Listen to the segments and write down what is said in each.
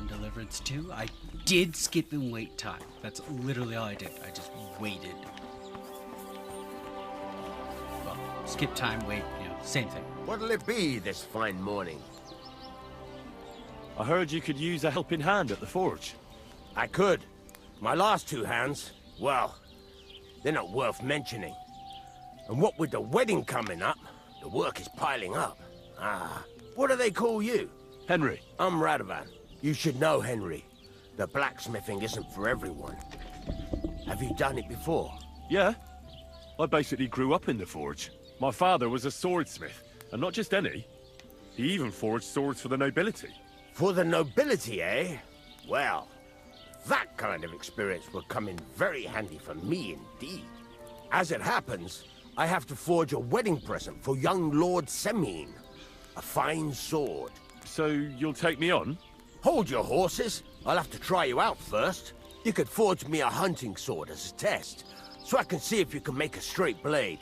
done Deliverance too. I did skip and wait time. That's literally all I did. I just waited. Well, skip time, wait, same thing. What'll it be this fine morning? I heard you could use a helping hand at the forge. I could. My last two hands, well, they're not worth mentioning. And what with the wedding coming up, the work is piling up. What do they call you? Henry. I'm Radovan. You should know, Henry. The blacksmithing isn't for everyone. Have you done it before? Yeah. I basically grew up in the forge. My father was a swordsmith, and not just any. He even forged swords for the nobility. For the nobility, eh? Well, that kind of experience will come in very handy for me indeed. As it happens, I have to forge a wedding present for young Lord Semine. A fine sword. So you'll take me on? Hold your horses. I'll have to try you out first. You could forge me a hunting sword as a test, so I can see if you can make a straight blade.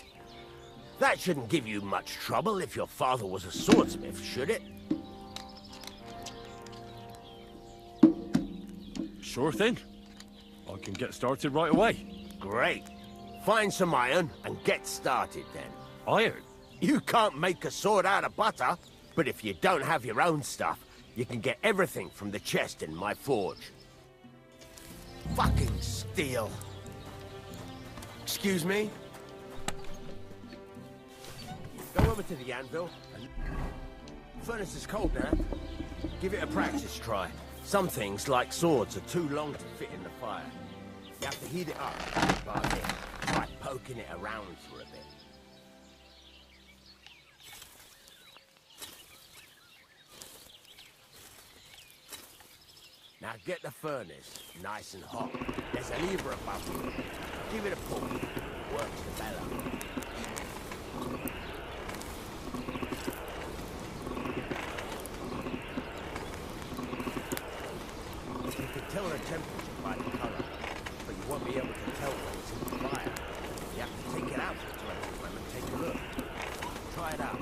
That shouldn't give you much trouble if your father was a swordsmith, should it? Sure thing. I can get started right away. Great. Find some iron and get started then. Iron? You can't make a sword out of butter, but if you don't have your own stuff, you can get everything from the chest in my forge. Fucking steel. Excuse me? Go over to the anvil. The furnace is cold now. Give it a practice try. Some things, like swords, are too long to fit in the fire. You have to heat it up by poking it around for a bit. Now get the furnace nice and hot. There's a lever above you. Give it a pull. Works the bellow. You can tell the temperature by the color, but you won't be able to tell when it's in the fire. You have to take it out for 20 minutes and take a look. Try it out.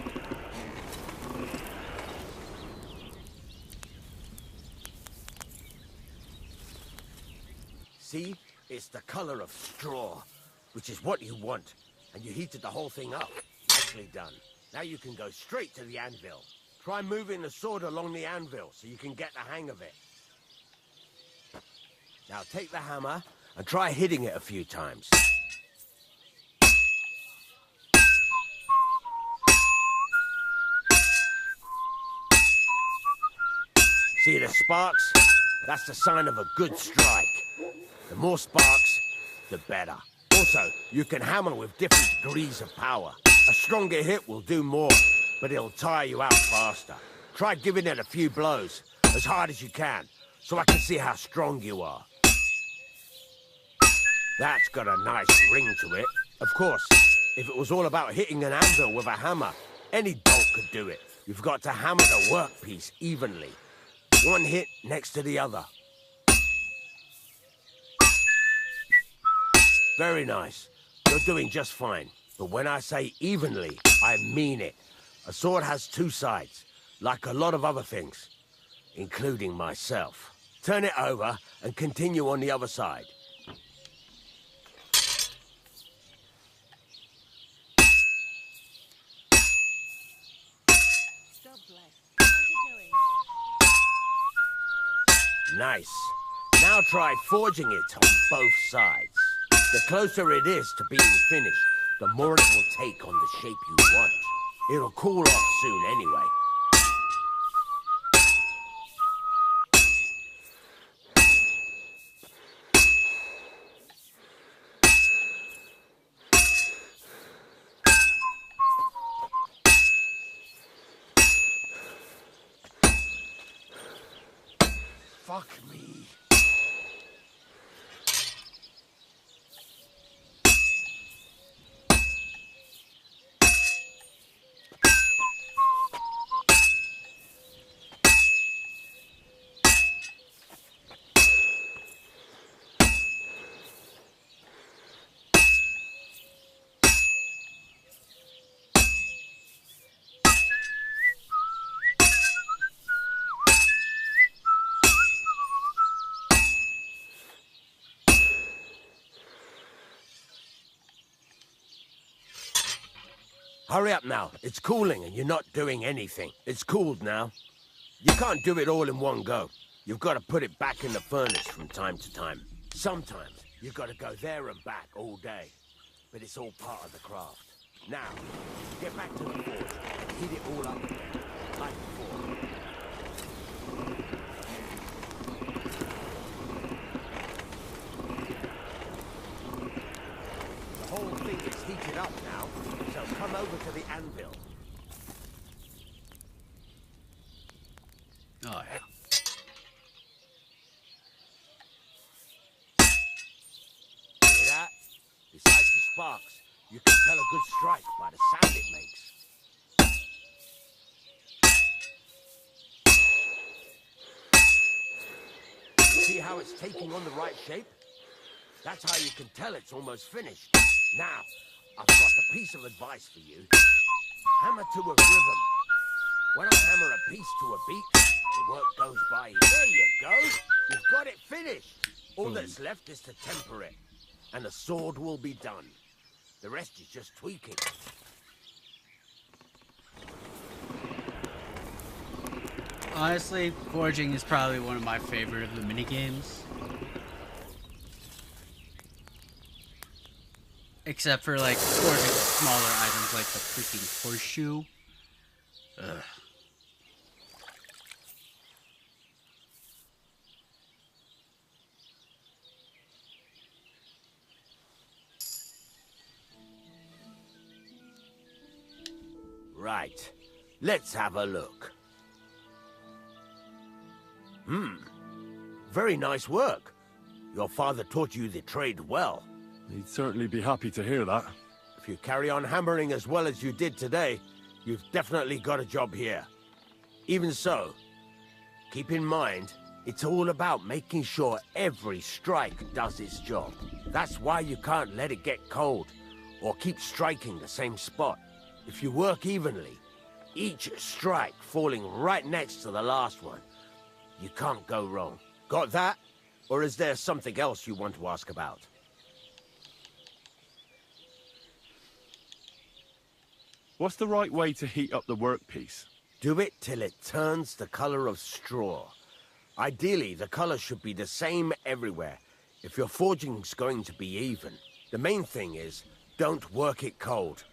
See? It's the color of straw, which is what you want. And you heated the whole thing up. Nicely done. Now you can go straight to the anvil. Try moving the sword along the anvil so you can get the hang of it. Now take the hammer and try hitting it a few times. See the sparks? That's the sign of a good strike. The more sparks, the better. Also, you can hammer with different degrees of power. A stronger hit will do more, but it'll tire you out faster. Try giving it a few blows, as hard as you can, so I can see how strong you are. That's got a nice ring to it. Of course, if it was all about hitting an anvil with a hammer, any dolt could do it. You've got to hammer the workpiece evenly. One hit next to the other. Very nice. You're doing just fine. But when I say evenly, I mean it. A sword has two sides, like a lot of other things, including myself. Turn it over and continue on the other side. Nice. Now try forging it on both sides. The closer it is to being finished, the more it will take on the shape you want. It'll cool off soon anyway. Fuck me. Hurry up now. It's cooling and you're not doing anything. It's cooled now. You can't do it all in one go. You've got to put it back in the furnace from time to time. Sometimes you've got to go there and back all day. But it's all part of the craft. Now, get back to the forge and heat it all up again, like before. The whole thing is heated up now, so come over to the anvil. Oh, yeah. Hear that? Besides the sparks, you can tell a good strike by the sound it makes. See how it's taking on the right shape? That's how you can tell it's almost finished. Now, I've got a piece of advice for you. Hammer to a rhythm. When I hammer a piece to a beat, the work goes by. There you go. You've got it finished. All that's left is to temper it, and the sword will be done. The rest is just tweaking. Honestly, forging is probably one of my favorite of the minigames. Except for, like, forging smaller items like the freaking horseshoe. Ugh. Right. Let's have a look. Very nice work. Your father taught you the trade well. He'd certainly be happy to hear that. If you carry on hammering as well as you did today, you've definitely got a job here. Even so, keep in mind, it's all about making sure every strike does its job. That's why you can't let it get cold, or keep striking the same spot. If you work evenly, each strike falling right next to the last one, you can't go wrong. Got that? Or is there something else you want to ask about? What's the right way to heat up the workpiece? Do it till it turns the color of straw. Ideally, the color should be the same everywhere, if your forging's going to be even. The main thing is, don't work it cold.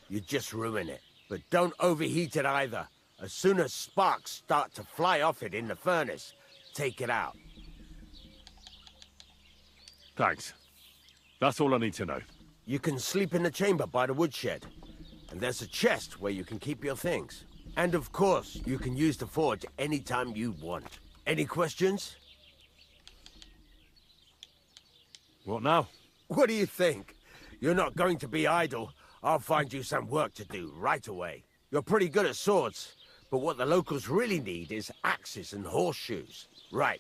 You just ruin it. But don't overheat it either. As soon as sparks start to fly off it in the furnace, take it out. Thanks. That's all I need to know. You can sleep in the chamber by the woodshed. And there's a chest where you can keep your things. And of course, you can use the forge anytime you want. Any questions? What now? What do you think? You're not going to be idle. I'll find you some work to do right away. You're pretty good at swords, but what the locals really need is axes and horseshoes. Right.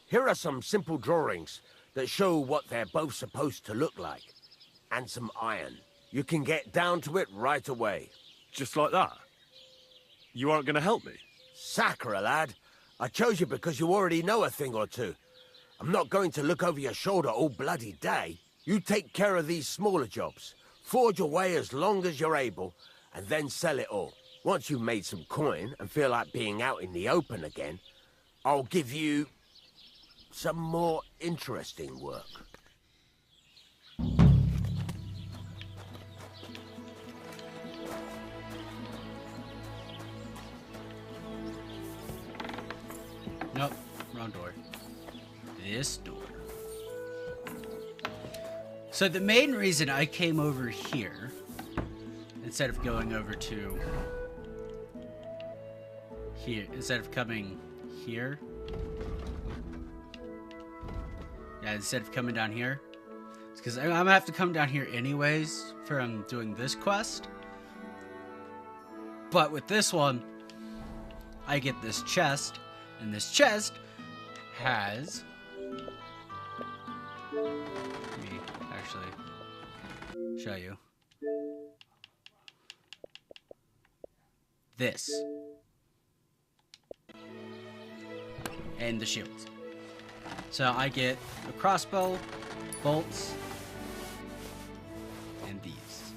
Here are some simple drawings that show what they're both supposed to look like. And some iron. You can get down to it right away. Just like that? You aren't going to help me? Sacre, lad. I chose you because you already know a thing or two. I'm not going to look over your shoulder all bloody day. You take care of these smaller jobs. Forge away as long as you're able, and then sell it all. Once you've made some coin and feel like being out in the open again, I'll give you some more interesting work. Nope, wrong door. This door. So the main reason I came over here, instead of going over to here, instead of coming here, instead of coming down here, it's because I'm gonna have to come down here anyways from doing this quest. But with this one, I get this chest, and this chest has... Let me actually show you. This. And the shields. So I get a crossbow, bolts, and these.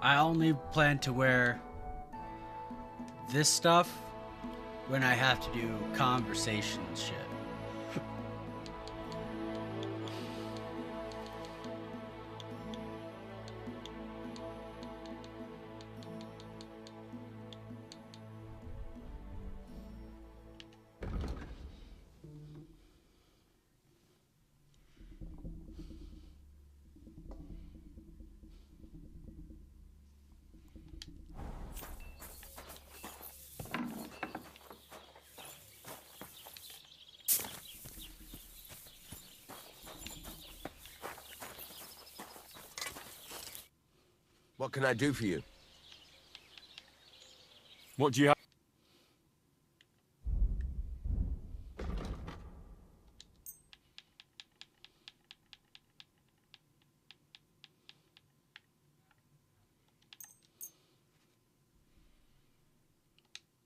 I only plan to wear this stuff when I have to do conversation shit. What can I do for you? What do you have?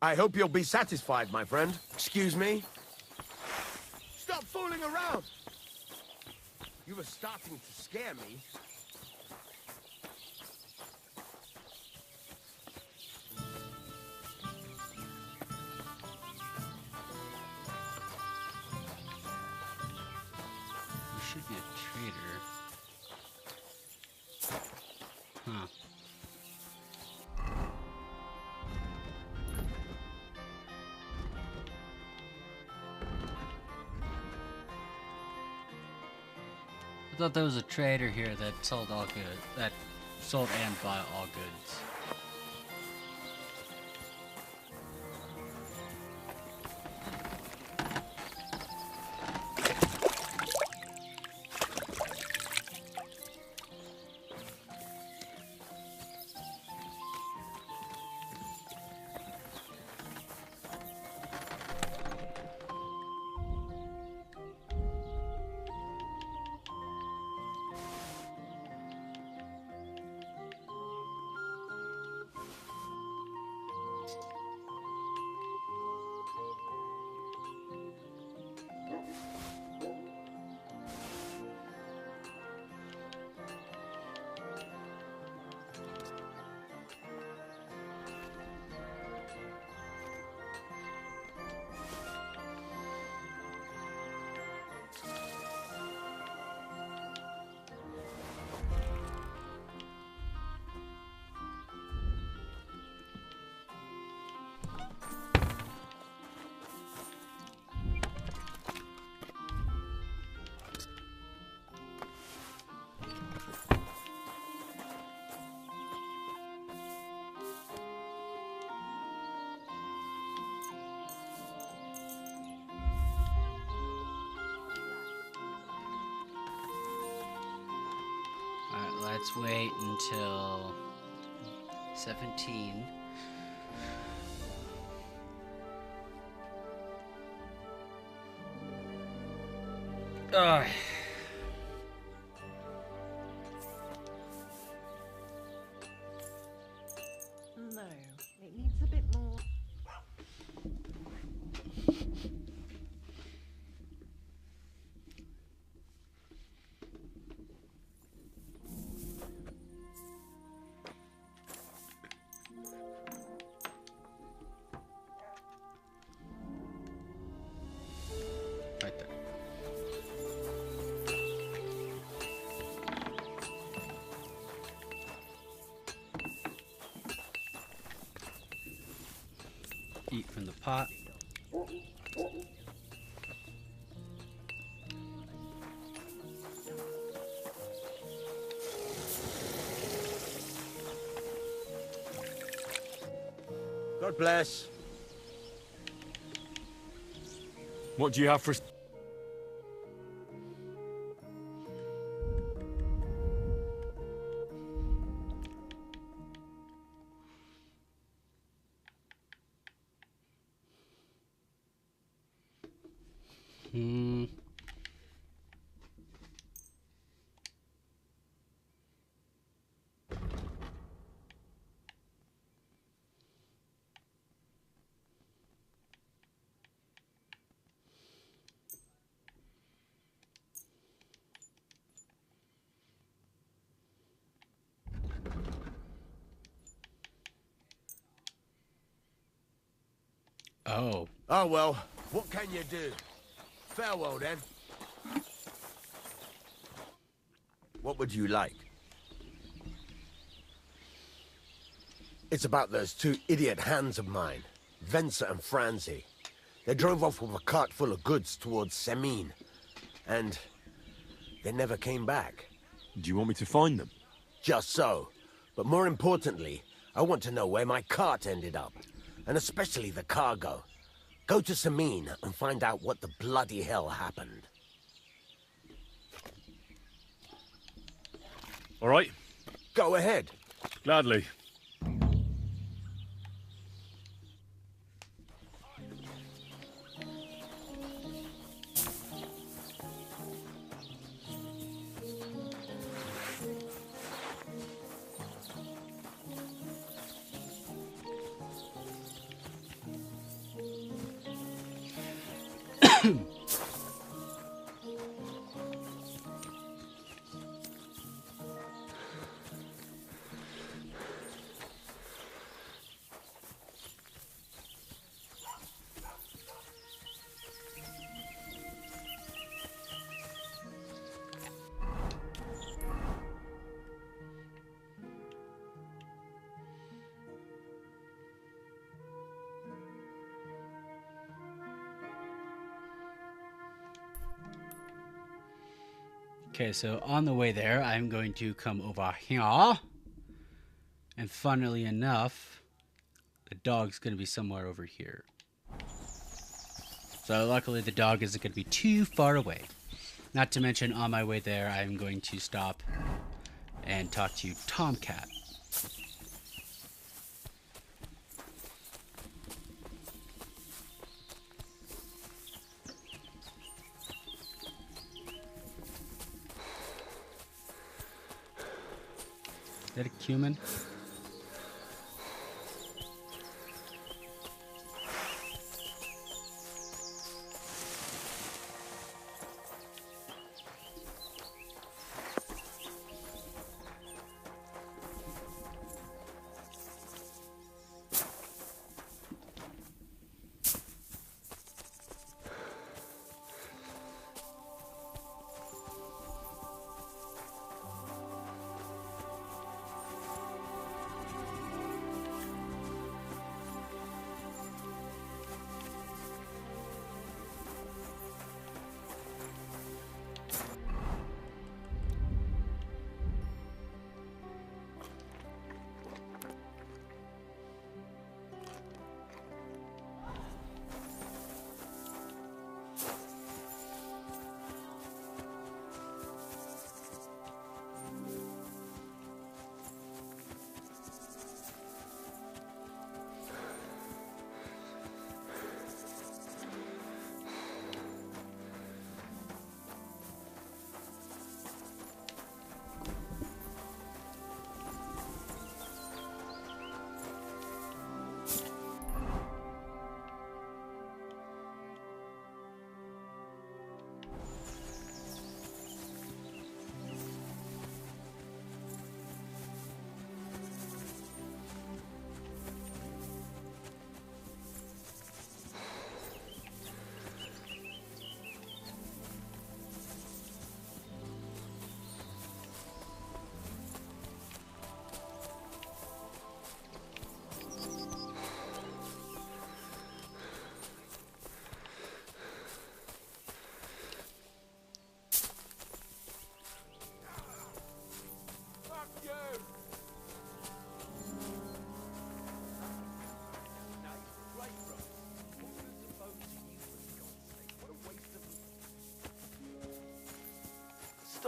I hope you'll be satisfied, my friend. Excuse me? Stop fooling around! You were starting to scare me. You should be a traitor. Huh. I thought there was a trader here that sold all good, that sold and bought all goods. Alright, let's wait until 17. Ugh. No, it needs a bit more. Right there. Eat from the pot. God bless. What do you have for... Hmm. Oh. Oh well, what can you do? Farewell then. What would you like? It's about those two idiot hands of mine, Venser and Franzi. They drove off with a cart full of goods towards Semine, and they never came back. Do you want me to find them? Just so. But more importantly, I want to know where my cart ended up, and especially the cargo. Go to Semine and find out what the bloody hell happened. All right. Go ahead. Gladly. Okay, so on the way there, I'm going to come over here. And funnily enough, the dog's going to be somewhere over here. So luckily the dog isn't going to be too far away. Not to mention, on my way there, I'm going to stop and talk to Tomcat. Is that a cumin?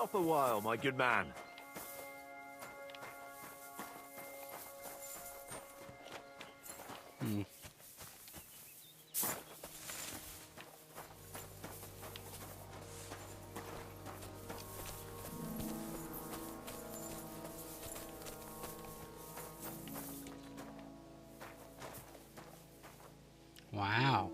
Stop a while, my good man. Wow.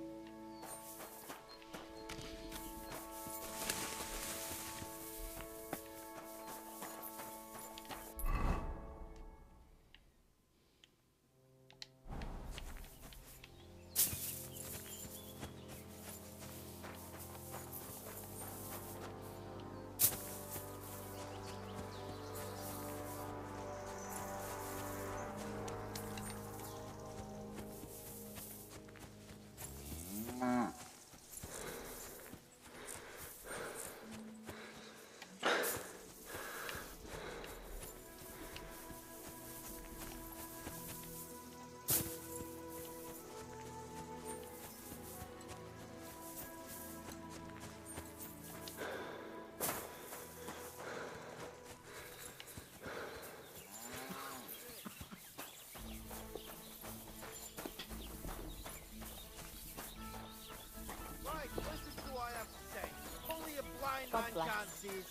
Right, listen to what I have to say. Only a blind God man bless. can't see it.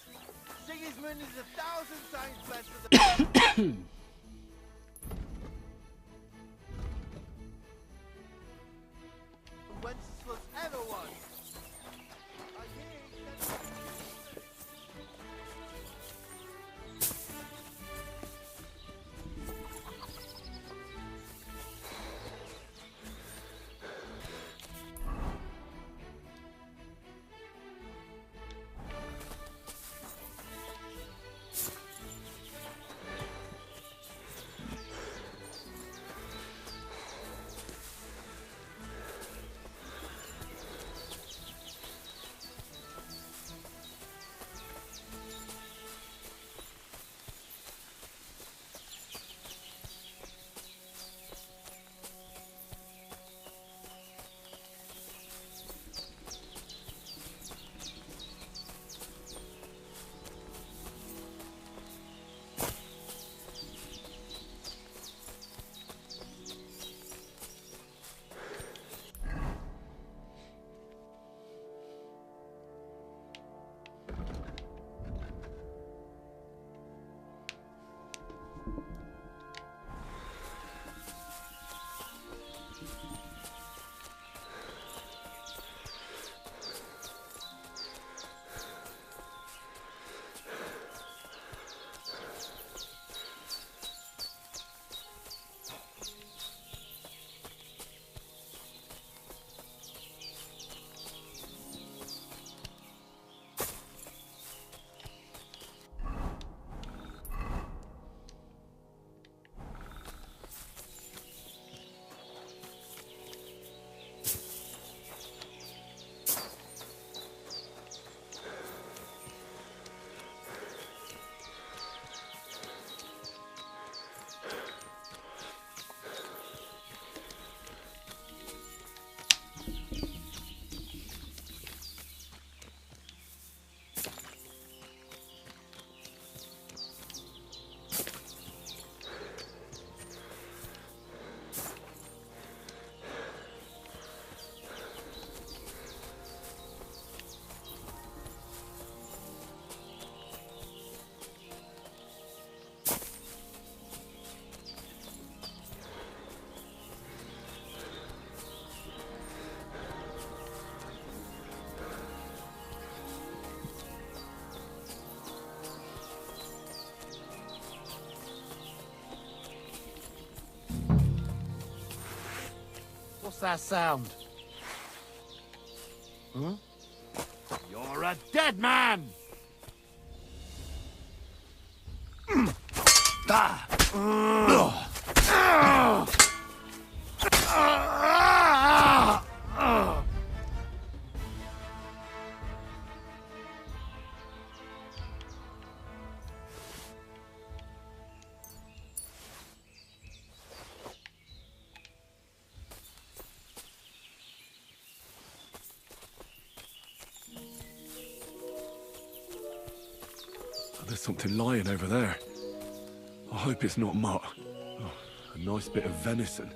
Sigismund is 1,000 times better than... Wenceslas ever was. I hear he said... What's that sound? Huh? You're a dead man! There's something lying over there. I hope it's not mutt. Oh, a nice bit of venison.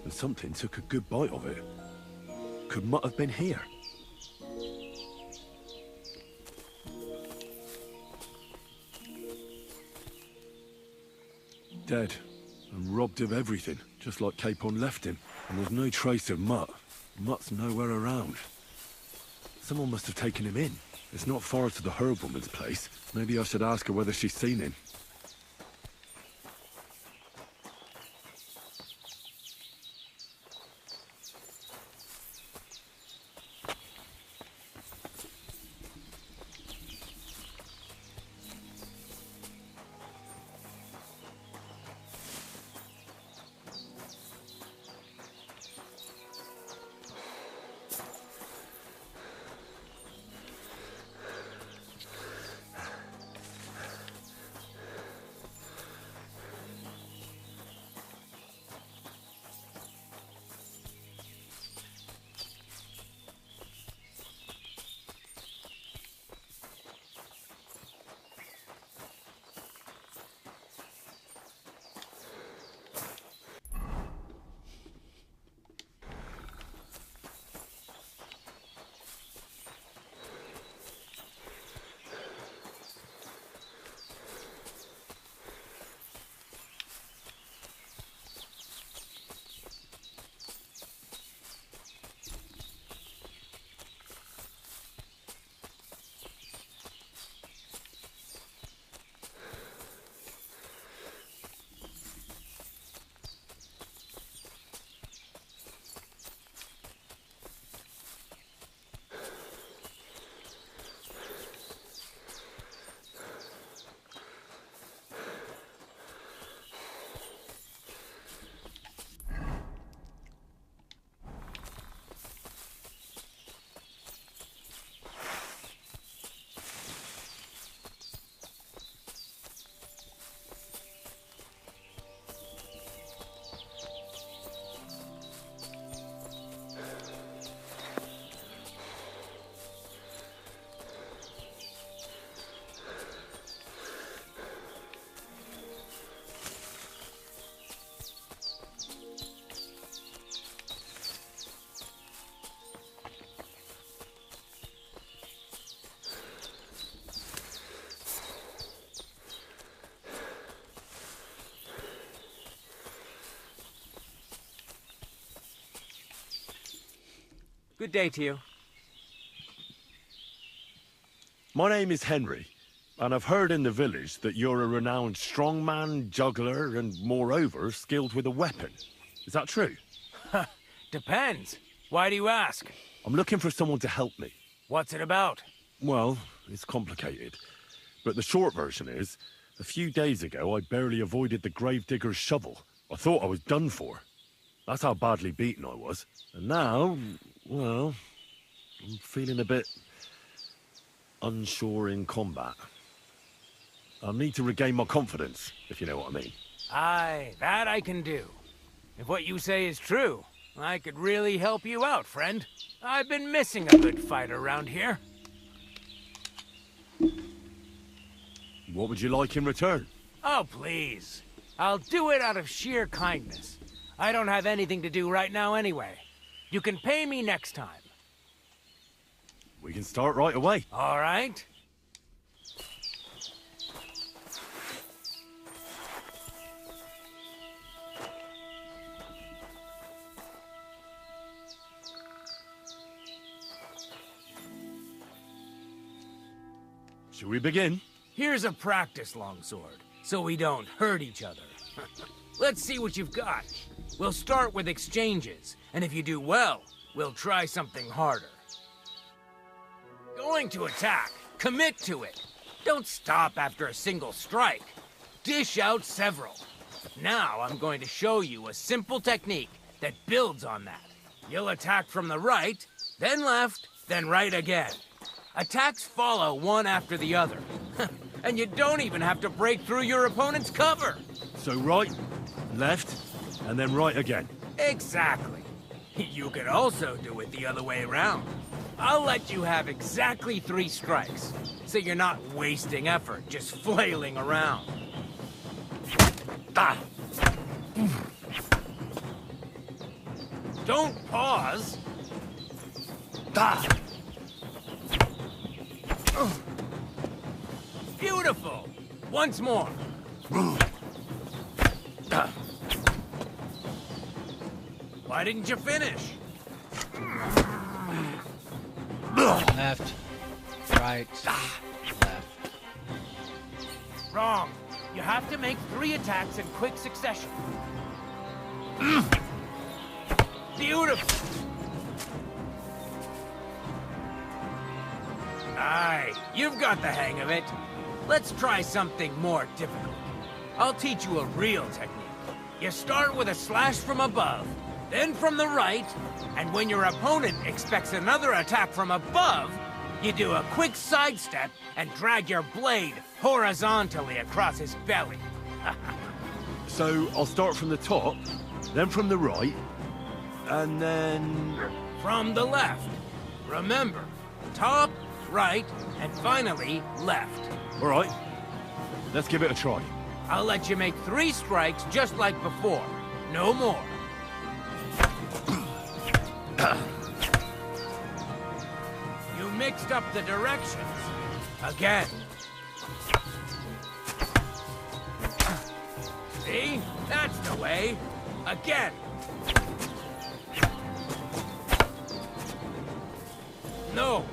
And something took a good bite of it. Could mutt have been here? Dead. And robbed of everything, just like Capon left him. And there's no trace of mutt. Mutt's nowhere around. Someone must have taken him in. It's not far to the herb woman's place. Maybe I should ask her whether she's seen him. Good day to you. My name is Henry, and I've heard in the village that you're a renowned strongman, juggler, and moreover, skilled with a weapon. Is that true? Depends. Why do you ask? I'm looking for someone to help me. What's it about? Well, it's complicated. But the short version is, a few days ago I barely avoided the gravedigger's shovel. I thought I was done for. That's how badly beaten I was. And now, well, I'm feeling a bit unsure in combat. I'll need to regain my confidence, if you know what I mean. Aye, that I can do. If what you say is true, I could really help you out, friend. I've been missing a good fight around here. What would you like in return? Oh, please. I'll do it out of sheer kindness. I don't have anything to do right now anyway. You can pay me next time. We can start right away. All right? Shall we begin? Here's a practice longsword, so we don't hurt each other. Let's see what you've got. We'll start with exchanges, and if you do well, we'll try something harder. Going to attack. Commit to it. Don't stop after a single strike. Dish out several. Now I'm going to show you a simple technique that builds on that. You'll attack from the right, then left, then right again. Attacks follow one after the other. And you don't even have to break through your opponent's cover. So right, left, and then right again. Exactly. You could also do it the other way around. I'll let you have exactly 3 strikes, so you're not wasting effort just flailing around. Ah! Don't pause. Ah! Beautiful. Once more. Ah! Why didn't you finish? Left, right, left. Wrong. You have to make 3 attacks in quick succession. Beautiful. Aye, you've got the hang of it. Let's try something more difficult. I'll teach you a real technique. You start with a slash from above, then from the right, and when your opponent expects another attack from above, you do a quick sidestep and drag your blade horizontally across his belly. So I'll start from the top, then from the right, and then... From the left. Remember, top, right, and finally left. All right, let's give it a try. I'll let you make 3 strikes just like before. No more. You mixed up the directions. Again. See? That's the way. Again. No.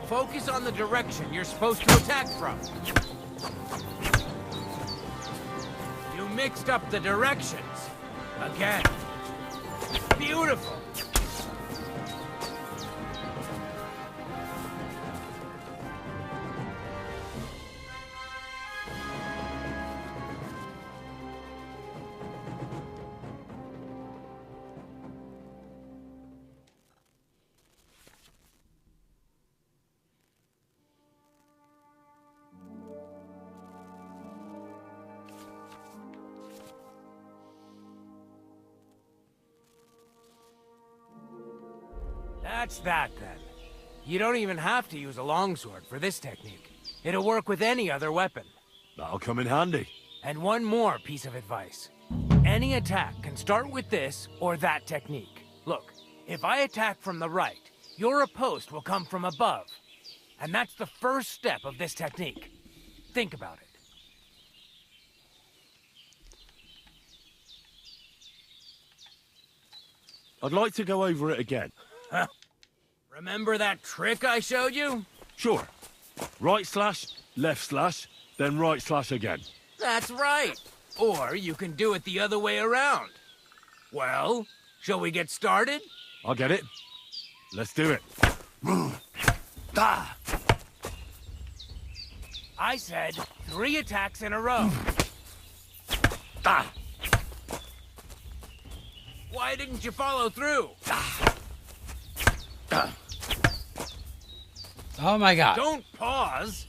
Focus on the direction you're supposed to attack from. You mixed up the directions. Again. Beautiful. That's that, then. You don't even have to use a longsword for this technique. It'll work with any other weapon. That'll come in handy. And one more piece of advice. Any attack can start with this or that technique. Look, if I attack from the right, your riposte will come from above. And that's the first step of this technique. Think about it. I'd like to go over it again. Remember that trick I showed you? Sure. Right slash, left slash, then right slash again. That's right. Or you can do it the other way around. Well, shall we get started? I'll get it. Let's do it. Ah! I said 3 attacks in a row. Ah! Why didn't you follow through? Oh my god. Don't pause.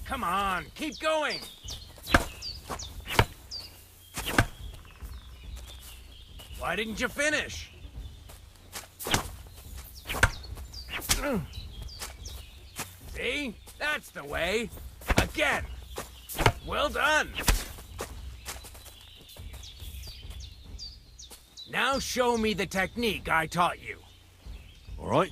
Come on, keep going. Why didn't you finish? See? That's the way. Again. Well done. Now show me the technique I taught you. All right.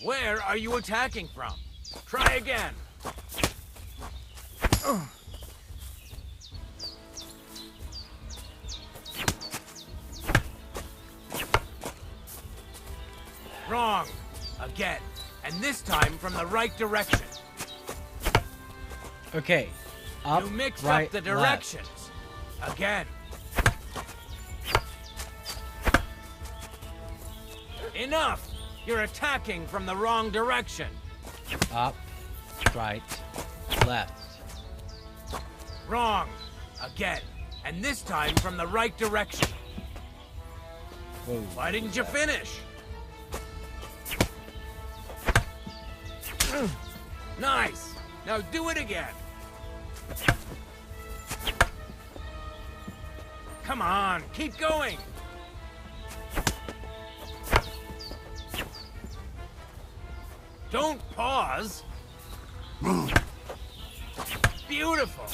Where are you attacking from? Try again. Wrong. Again. And this time from the right direction. Okay. Up, You mixed right, up the left. directions. Again. Enough! You're attacking from the wrong direction. Up, right, left. Wrong. Again. And this time from the right direction. Whoa. Why didn't you finish? Nice! Now do it again! Come on, keep going! Don't pause! Beautiful!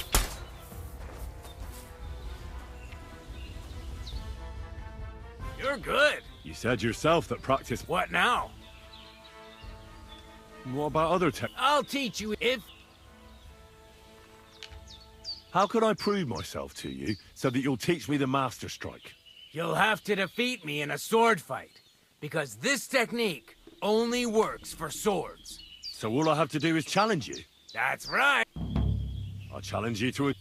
You're good! You said yourself that practice... What now? What about other tech? I'll teach you if... How can I prove myself to you so that you'll teach me the Master Strike? You'll have to defeat me in a sword fight, because this technique only works for swords. So all I have to do is challenge you? That's right! I'll challenge you to a...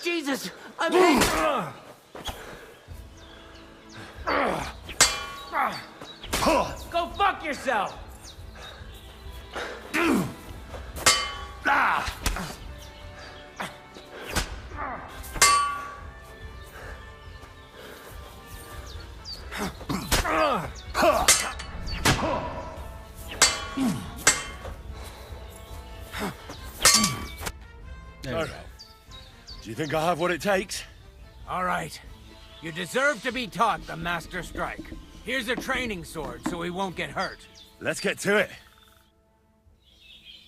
Jesus! I'm hit! Go fuck yourself! There we go. Do you think I have what it takes? All right. You deserve to be taught the Master Strike. Here's a training sword so he won't get hurt. Let's get to it.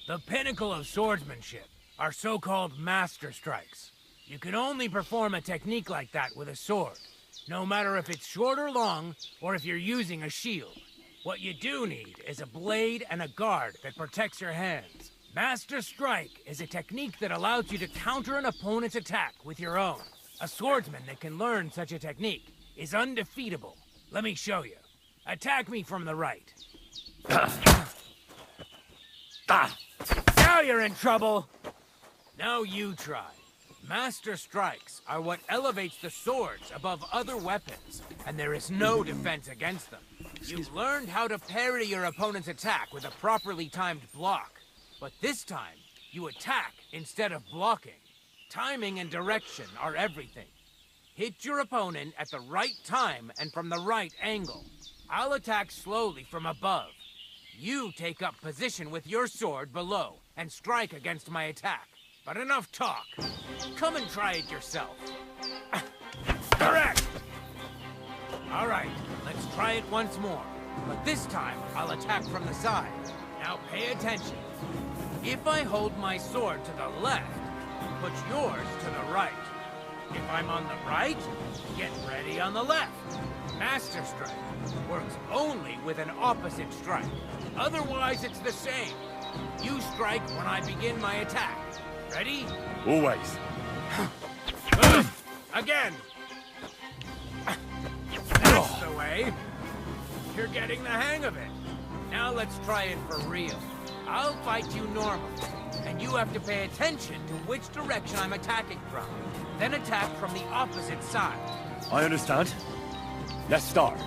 The pinnacle of swordsmanship are so-called Master Strikes. You can only perform a technique like that with a sword, no matter if it's short or long, or if you're using a shield. What you do need is a blade and a guard that protects your hands. Master Strike is a technique that allows you to counter an opponent's attack with your own. A swordsman that can learn such a technique is undefeatable. Let me show you. Attack me from the right. Now you're in trouble! Now you try. Master Strikes are what elevates the swords above other weapons, and there is no defense against them. You've learned how to parry your opponent's attack with a properly timed block. But this time, you attack instead of blocking. Timing and direction are everything. Hit your opponent at the right time and from the right angle. I'll attack slowly from above. You take up position with your sword below and strike against my attack. But enough talk. Come and try it yourself. Correct! All right, let's try it once more. But this time, I'll attack from the side. Now pay attention. If I hold my sword to the left, put yours to the right. If I'm on the right, get ready on the left. Master Strike works only with an opposite strike. Otherwise, it's the same. You strike when I begin my attack. Ready? Always. Again. That's the way. You're getting the hang of it. Now let's try it for real. I'll fight you normally, and you have to pay attention to which direction I'm attacking from. Then attack from the opposite side. I understand. Let's start.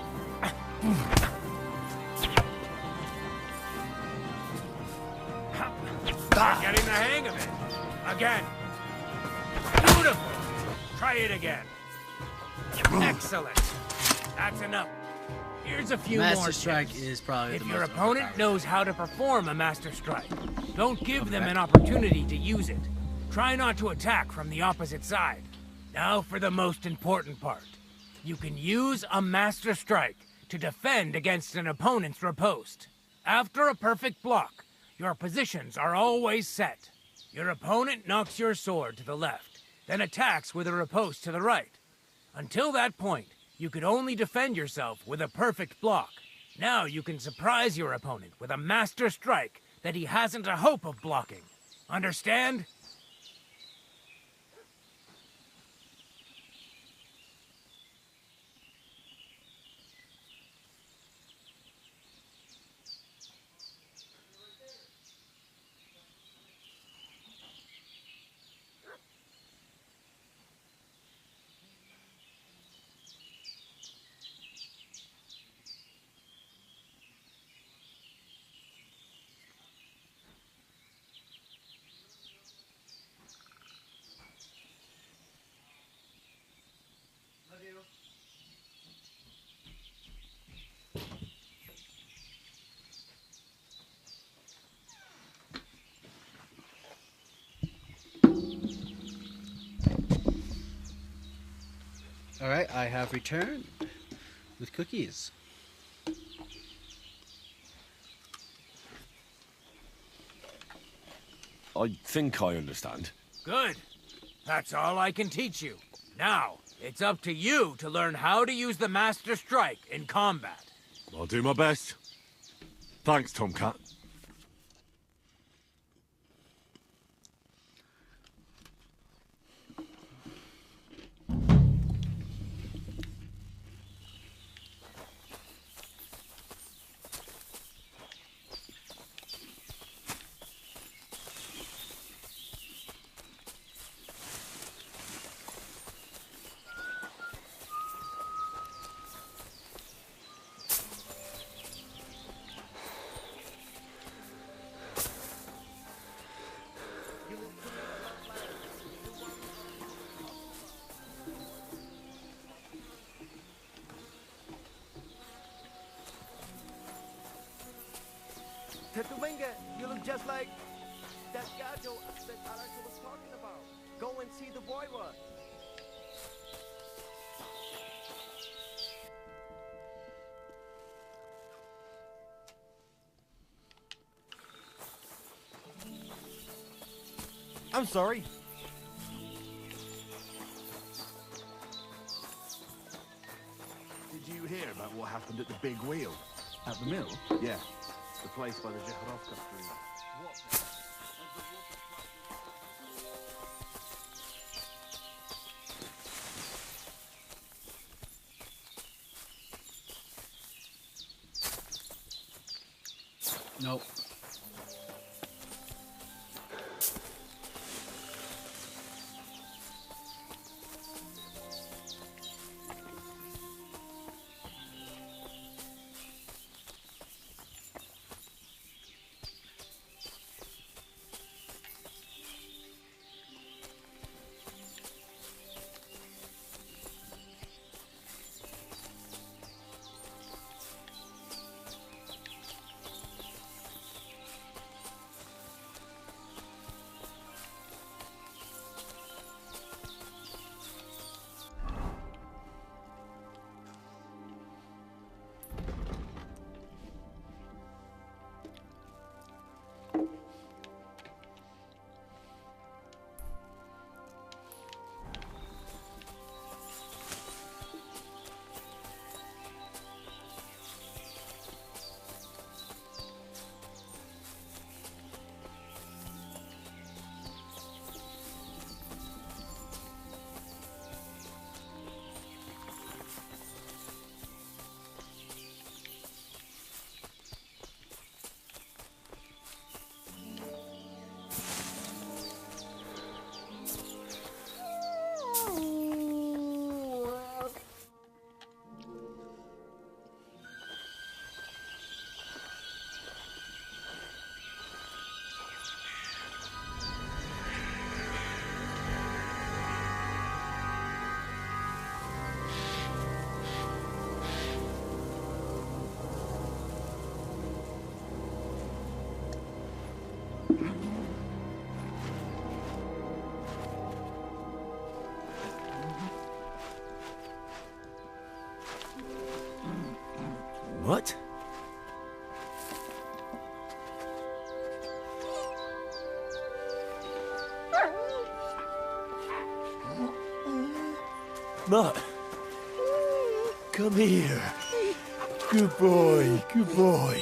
You're getting the hang of it. Again. Beautiful. Try it again. Excellent. That's enough. Here's a few more Master tips. Strike is probably If the your most opponent overpowered. knows how to perform a Master Strike, don't give them an opportunity to use it. Try not to attack from the opposite side. Now for the most important part. You can use a Master Strike to defend against an opponent's riposte. After a perfect block, your positions are always set. Your opponent knocks your sword to the left, then attacks with a riposte to the right. Until that point, you could only defend yourself with a perfect block. Now you can surprise your opponent with a Master Strike that he hasn't a hope of blocking. Understand? Alright, I have returned with cookies. I think I understand. Good. That's all I can teach you. Now, it's up to you to learn how to use the Master Strike in combat. I'll do my best. Thanks, Tomcat. Tetumenga, you look just like that gajo that Araka was talking about. Go and see the boy was. I'm sorry. Did you hear about what happened at the big wheel? At the mill? Yeah, the place by the Zhekharovka stream. Nope. What? Mutt, come here. Good boy, good boy.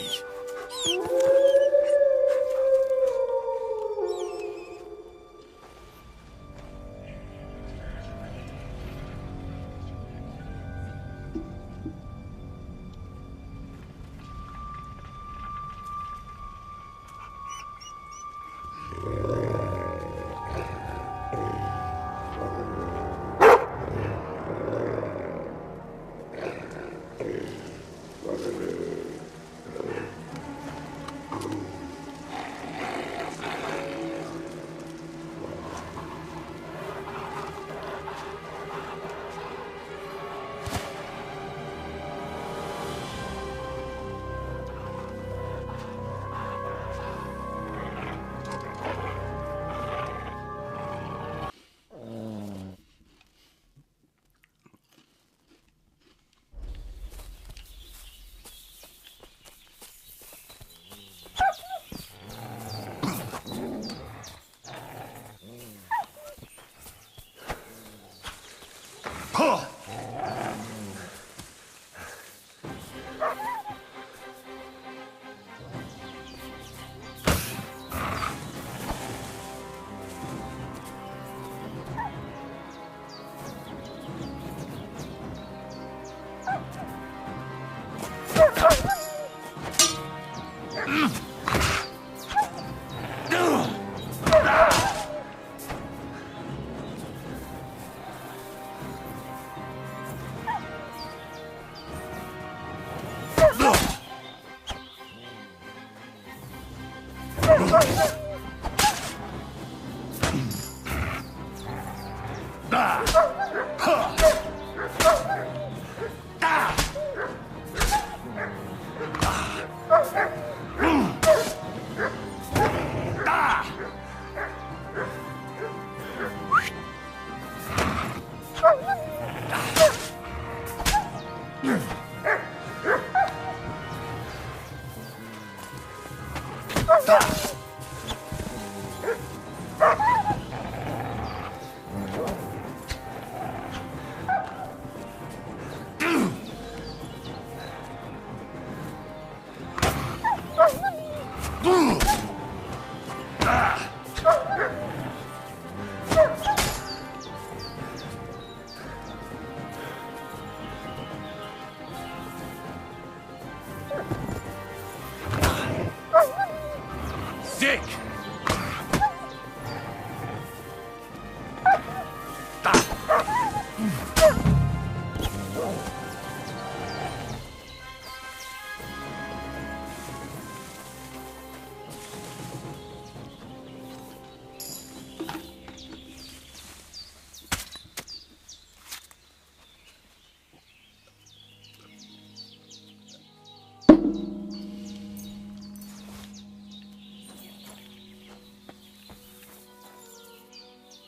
Sick!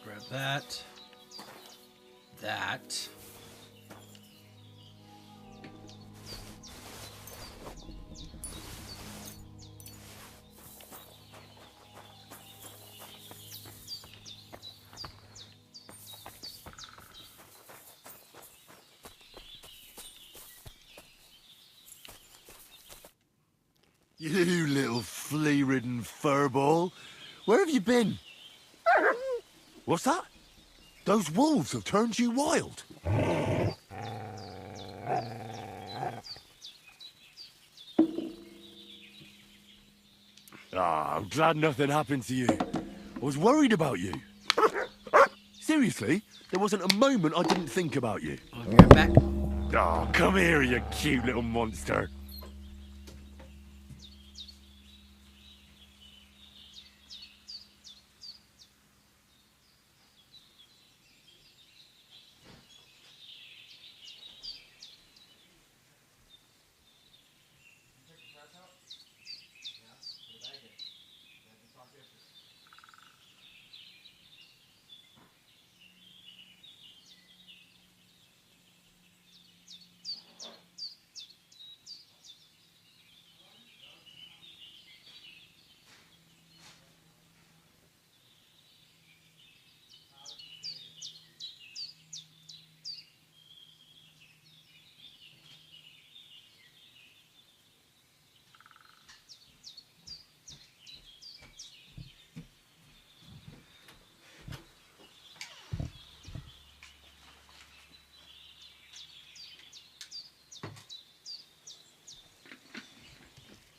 Grab that. That. You little flea-ridden furball. Where have you been? What's that? Those wolves have turned you wild. Ah, I'm glad nothing happened to you. I was worried about you. Seriously, there wasn't a moment I didn't think about you. I'll be right back. Oh, come here, you cute little monster.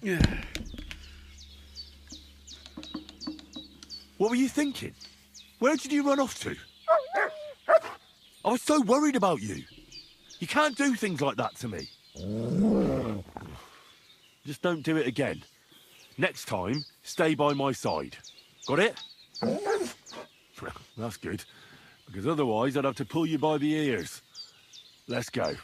Yeah. What were you thinking? Where did you run off to? I was so worried about you. You can't do things like that to me. Just don't do it again. Next time, stay by my side. Got it? That's good. Because otherwise I'd have to pull you by the ears. Let's go.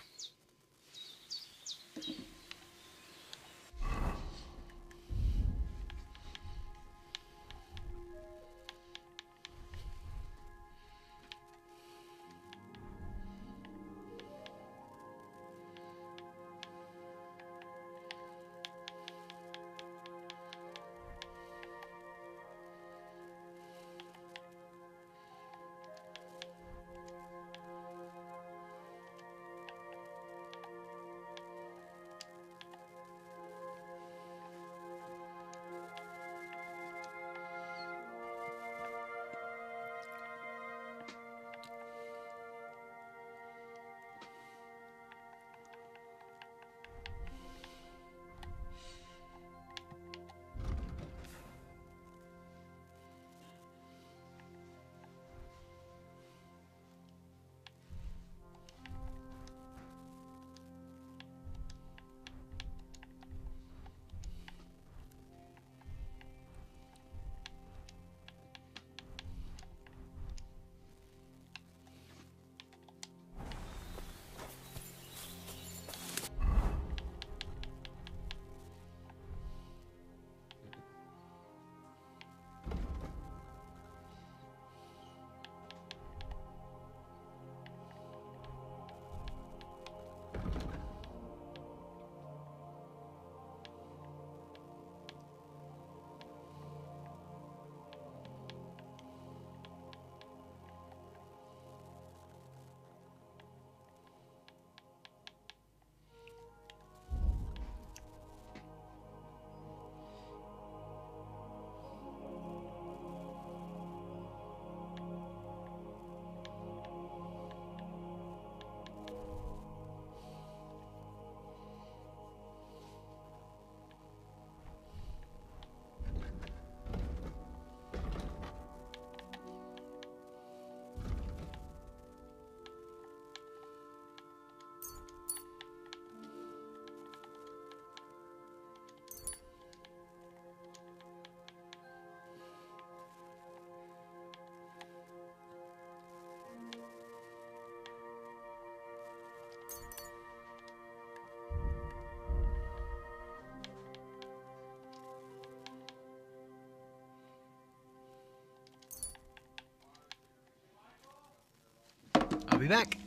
be back.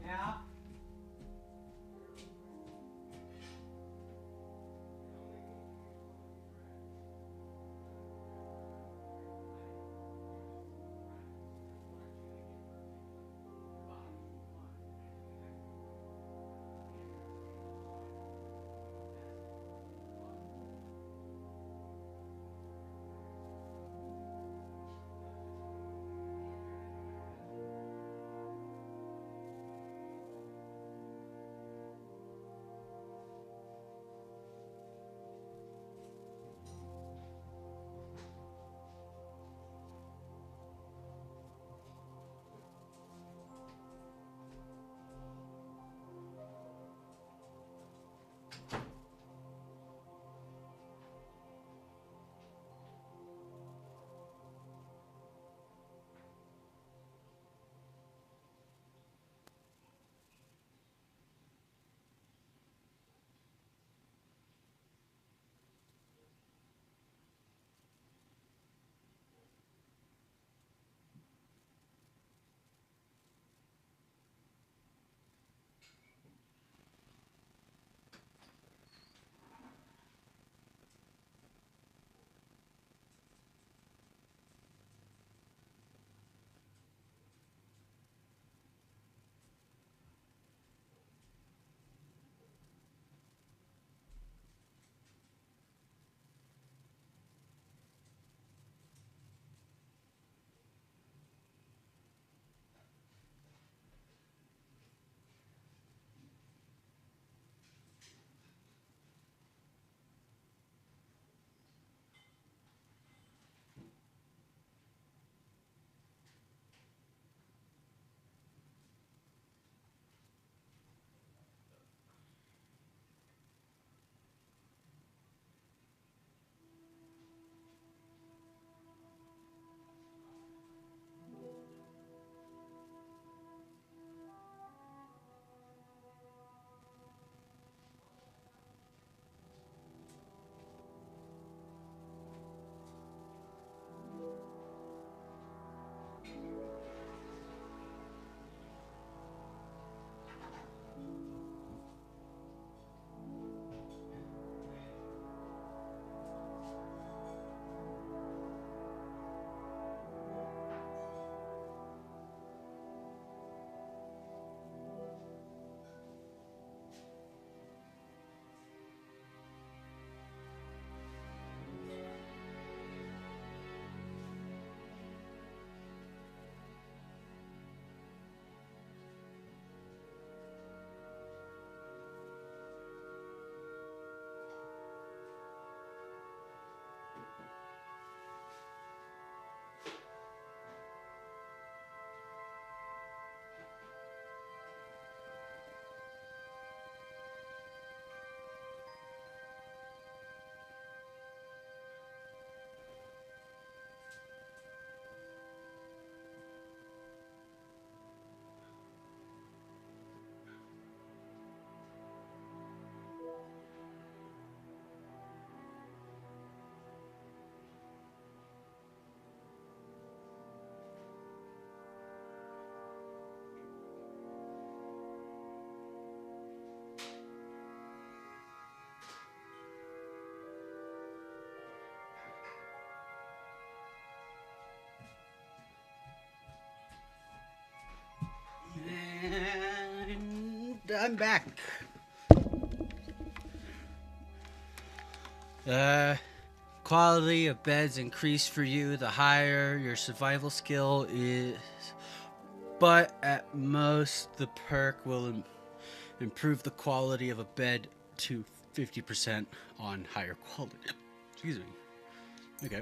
Yeah. And I'm back. Quality of beds increase for you the higher your survival skill is, but at most the perk will improve the quality of a bed to 50% on higher quality. Excuse me. Okay.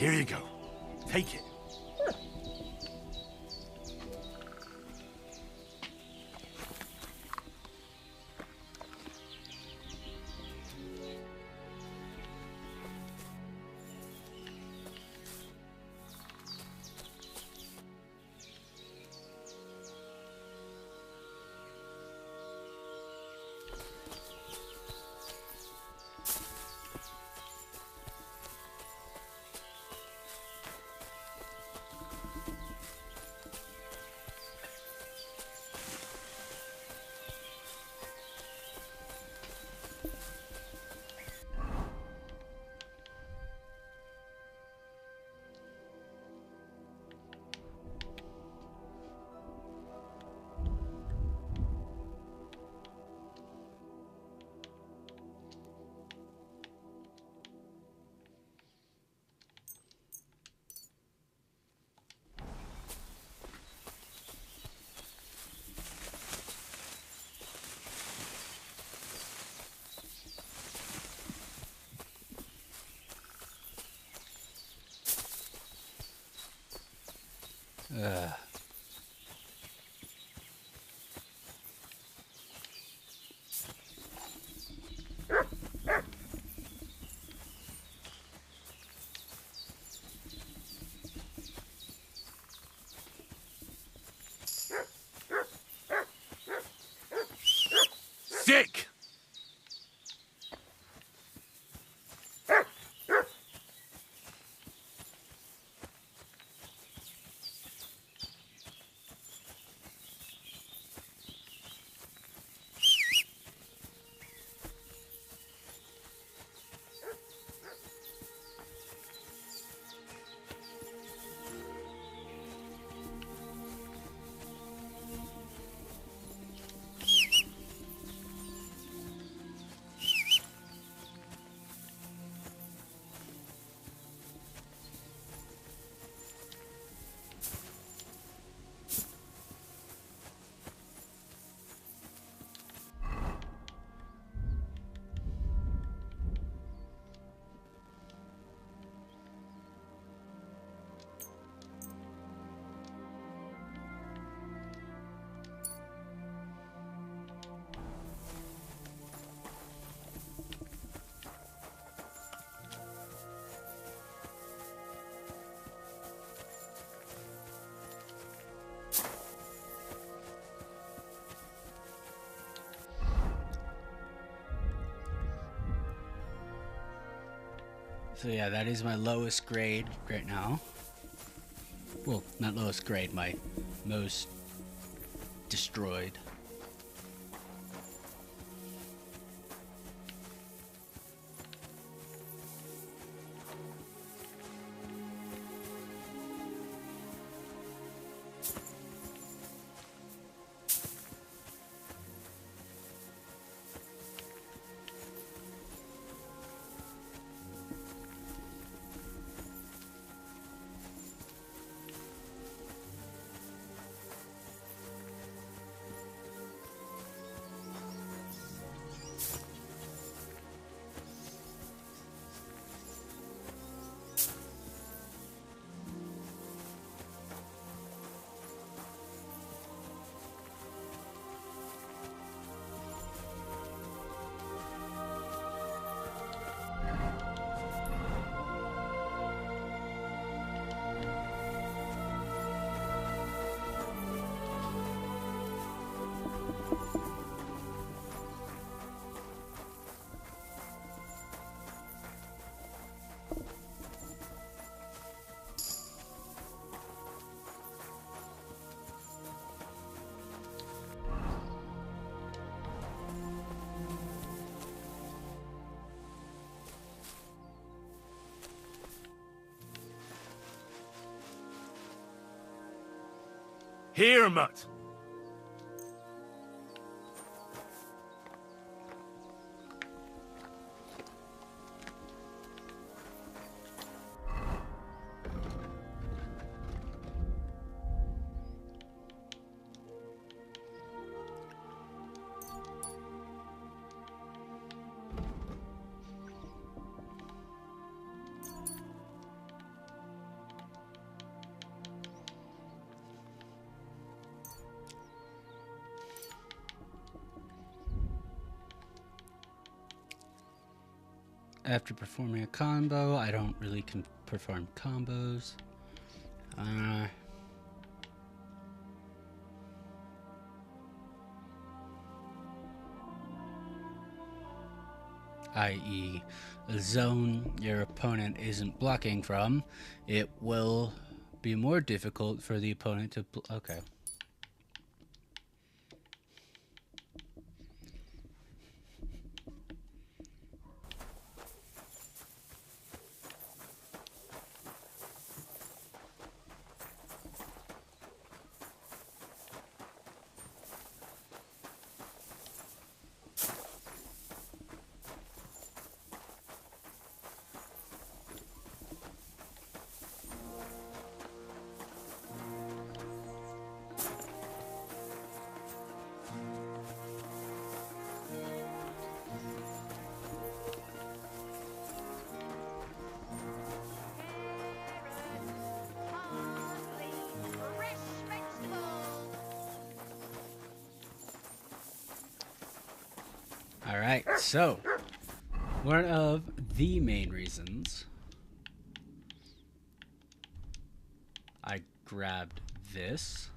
Here you go. Take it. Sick! So yeah, that is my lowest grade right now. Well, not lowest grade, my most destroyed. Here, mutt. after performing a combo. I don't really perform combos. I.e., a zone your opponent isn't blocking from, it will be more difficult for the opponent to... Okay. Alright, so one of the main reasons I grabbed this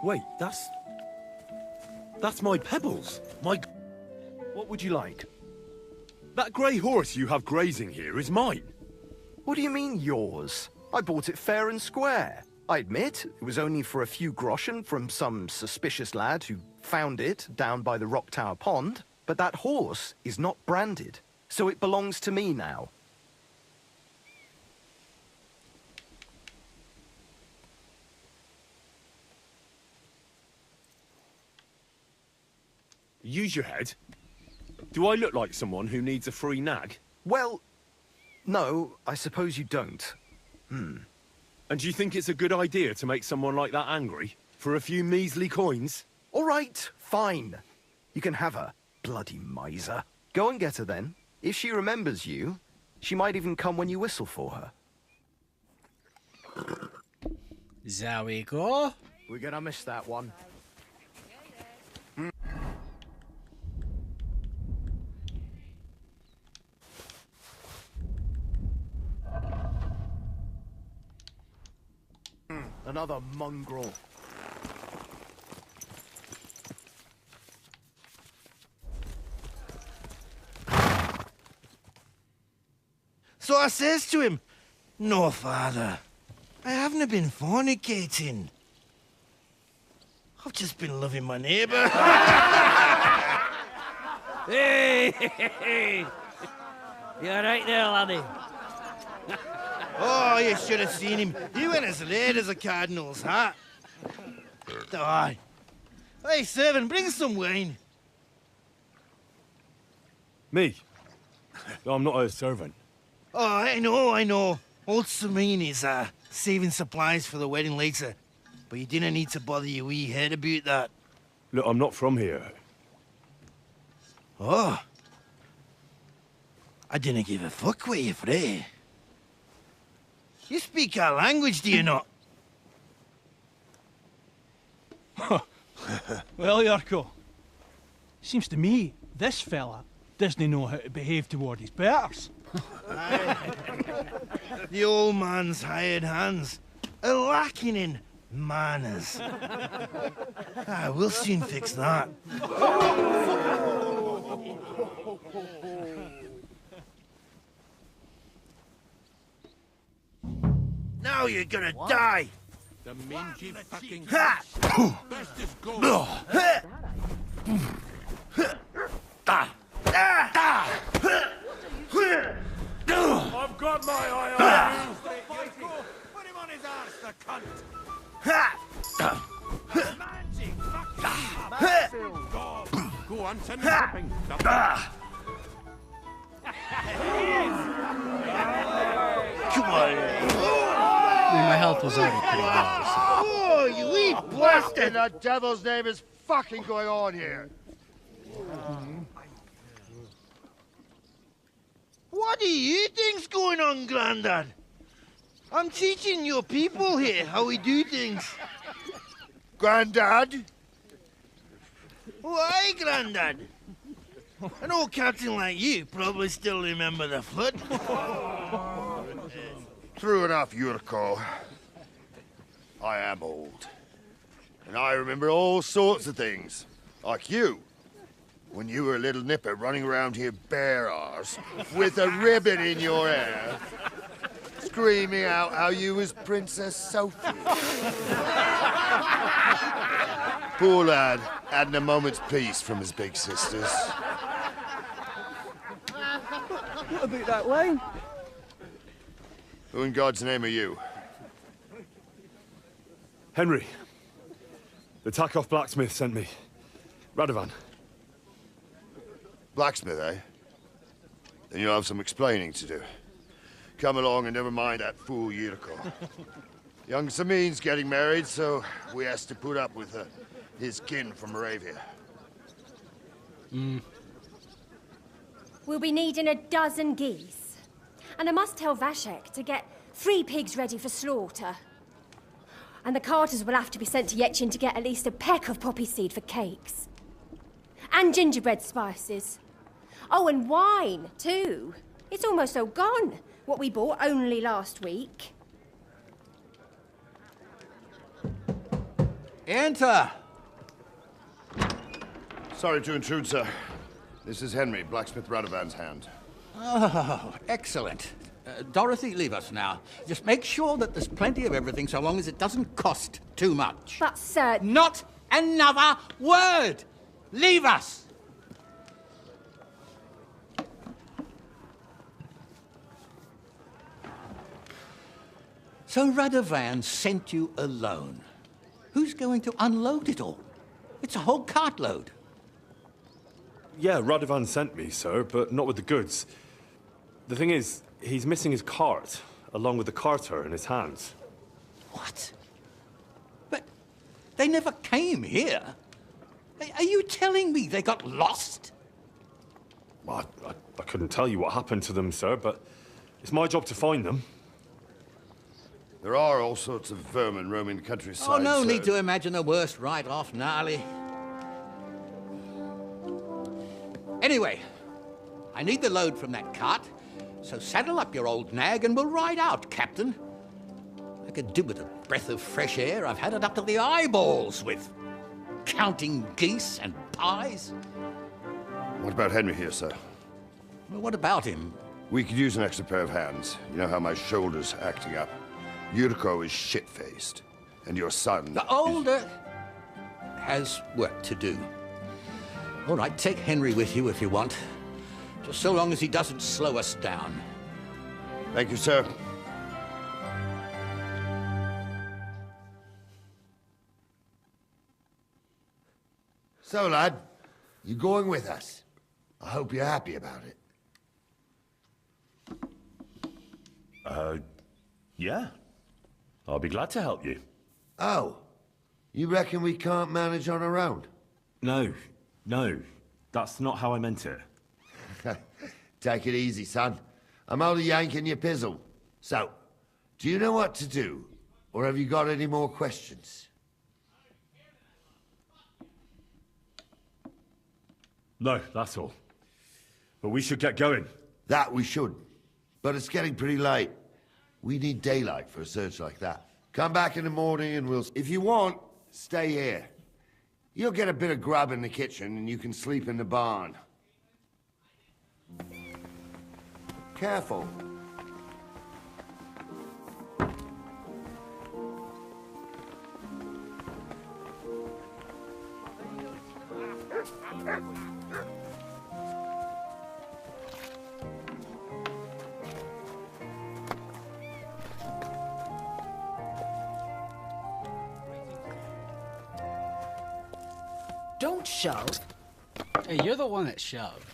Wait, that's my pebbles. What would you like? That grey horse you have grazing here is mine. What do you mean, yours? I bought it fair and square. I admit, it was only for a few groschen from some suspicious lad who found it down by the Rock Tower Pond, but that horse is not branded, so it belongs to me now. Use your head. Do I look like someone who needs a free nag? Well, no, I suppose you don't. And do you think it's a good idea to make someone like that angry? For a few measly coins? All right, fine. You can have her, bloody miser. Go and get her then. If she remembers you, she might even come when you whistle for her. There we go. We're gonna miss that one. Another mongrel. So I says to him, "No, father, I haven't been fornicating. I've just been loving my neighbour." Hey! You alright there, laddie? Oh, you should have seen him. He went as red as a cardinal's hat. Aye. Hey, servant, bring some wine. Me? I'm not a servant. Oh, I know. Old Serene is saving supplies for the wedding later. But you didn't need to bother your wee head about that. Look, I'm not from here. Oh. I didn't give a fuck what you pray. You speak our language, do you not? Well, Yarko, seems to me this fella doesn't know how to behave toward his betters. The old man's hired hands are lacking in manners. We'll soon fix that. you're gonna die! The mingy fucking Ha! best is go. I've got my eye on you. Put him on his ass, the cunt! Go on, send him hopping. Come on! I mean, my health was already pretty low. So. Oh, you wee bastard! The devil's name is fucking going on here? What do you think's going on, Grandad? I'm teaching your people here how we do things. Grandad? Why, Grandad? An old captain like you probably still remember the flood. True enough, Yurko. I am old. And I remember all sorts of things. Like you. When you were a little nipper running around here bare arse, with a ribbon in your hair, screaming out how you was Princess Sophie. Poor lad, hadn't a moment's peace from his big sisters. What about that wine? Who in God's name are you? Henry. The Takoff blacksmith sent me. Radovan. Blacksmith, eh? Then you'll have some explaining to do. Come along and never mind that fool Yurko. Young Samin's getting married, so we has to put up with his kin from Moravia. We'll be needing a dozen geese. And I must tell Vashek to get 3 pigs ready for slaughter. And the carters will have to be sent to Yetchin to get at least a peck of poppy seed for cakes. And gingerbread spices. Oh, and wine, too. It's almost all gone, what we bought only last week. Enter! Sorry to intrude, sir. This is Henry, blacksmith Radovan's hand. Oh, excellent. Dorothy, leave us now. Just make sure that there's plenty of everything so long as it doesn't cost too much. But, sir... Not another word! Leave us! So Radovan sent you alone. Who's going to unload it all? It's a whole cartload. Yeah, Radovan sent me, sir, but not with the goods. The thing is, he's missing his cart, along with the carter in his hands. What? But they never came here. Are you telling me they got lost? Well, I couldn't tell you what happened to them, sir, but it's my job to find them. There are all sorts of vermin roaming the countryside. Oh, no sir. need to imagine the worst right off, gnarly. Anyway, I need the load from that cart, so saddle up your old nag and we'll ride out, Captain. I could do with a breath of fresh air. I've had it up to the eyeballs with counting geese and pies. What about Henry here, sir? Well, what about him? We could use an extra pair of hands. You know how my shoulder's acting up. Yurko is shit-faced, and your son... The older has work to do. All right, take Henry with you if you want. Just so long as he doesn't slow us down. Thank you, sir. So, lad, you going with us? I hope you're happy about it. Yeah. I'll be glad to help you. Oh, you reckon we can't manage on our own? No, that's not how I meant it. Take it easy, son. I'm only yanking your pizzle. So, do you know what to do? Or have you got any more questions? No, that's all. But we should get going. That we should. But it's getting pretty late. We need daylight for a search like that. Come back in the morning and we'll... If you want, stay here. You'll get a bit of grub in the kitchen and you can sleep in the barn. Careful. Don't shove. Hey, you're the one that shoved.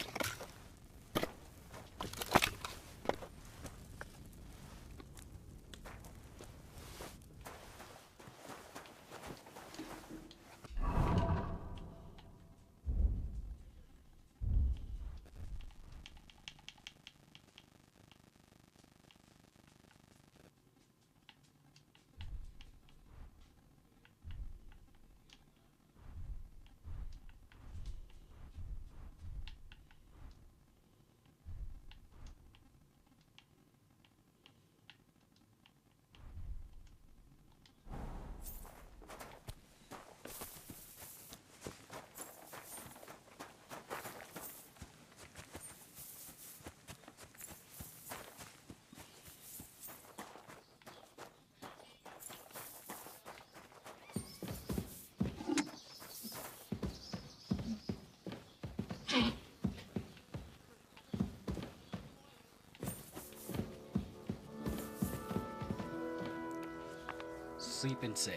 Sleep and save.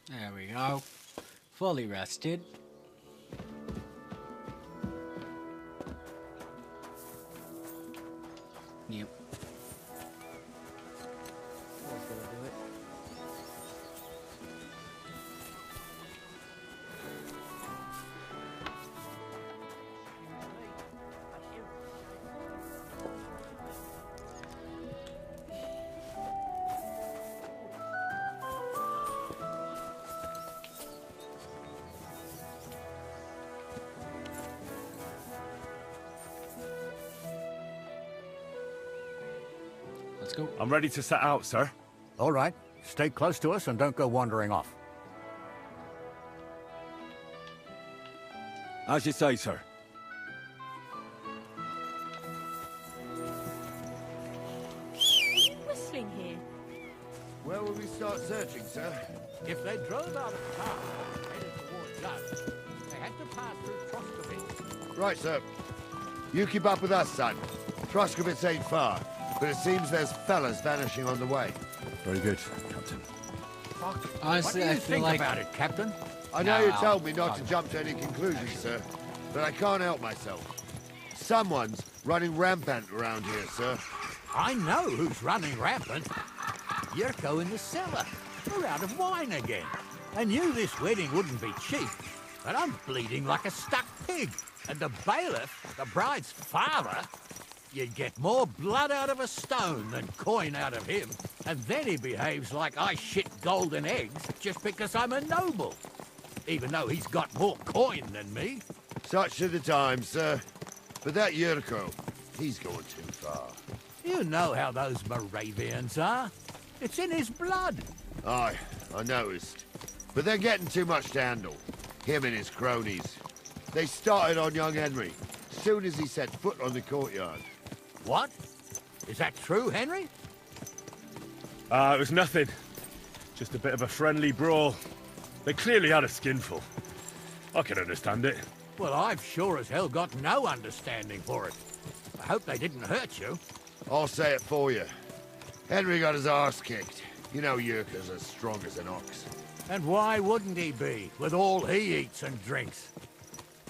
There we go. Fully rested. Yep. That's gonna do it. Let's go. I'm ready to set out, sir. All right. Stay close to us and don't go wandering off. As you say, sir. What are you whistling here? Where will we start searching, sir? If they drove out of town and headed towards us, they had to pass through Troskovitz. Right, sir. You keep up with us, son. Troskovitz ain't far, but it seems there's fellas vanishing on the way. Very good, Captain. Honestly, what do I you feel think like about it, Captain? I know you No. told me not to jump to any conclusions, sir, but I can't help myself. Someone's running rampant around here, sir. I know who's running rampant. Yurko in the cellar. We're out of wine again. I knew this wedding wouldn't be cheap, but I'm bleeding like a stuck pig. And the bailiff, the bride's father, you'd get more blood out of a stone than coin out of him. And then he behaves like I shit golden eggs just because I'm a noble. Even though he's got more coin than me. Such are the times, sir. But that Yurko, he's going too far. You know how those Moravians are. It's in his blood. Aye, I noticed. But they're getting too much to handle. Him and his cronies. They started on young Henry, soon as he set foot on the courtyard. What? Is that true, Henry? It was nothing. Just a bit of a friendly brawl. They clearly had a skinful. I can understand it. Well, I've sure as hell got no understanding for it. I hope they didn't hurt you. I'll say it for you. Henry got his arse kicked. You know Yurka's as strong as an ox. And why wouldn't he be, with all he eats and drinks?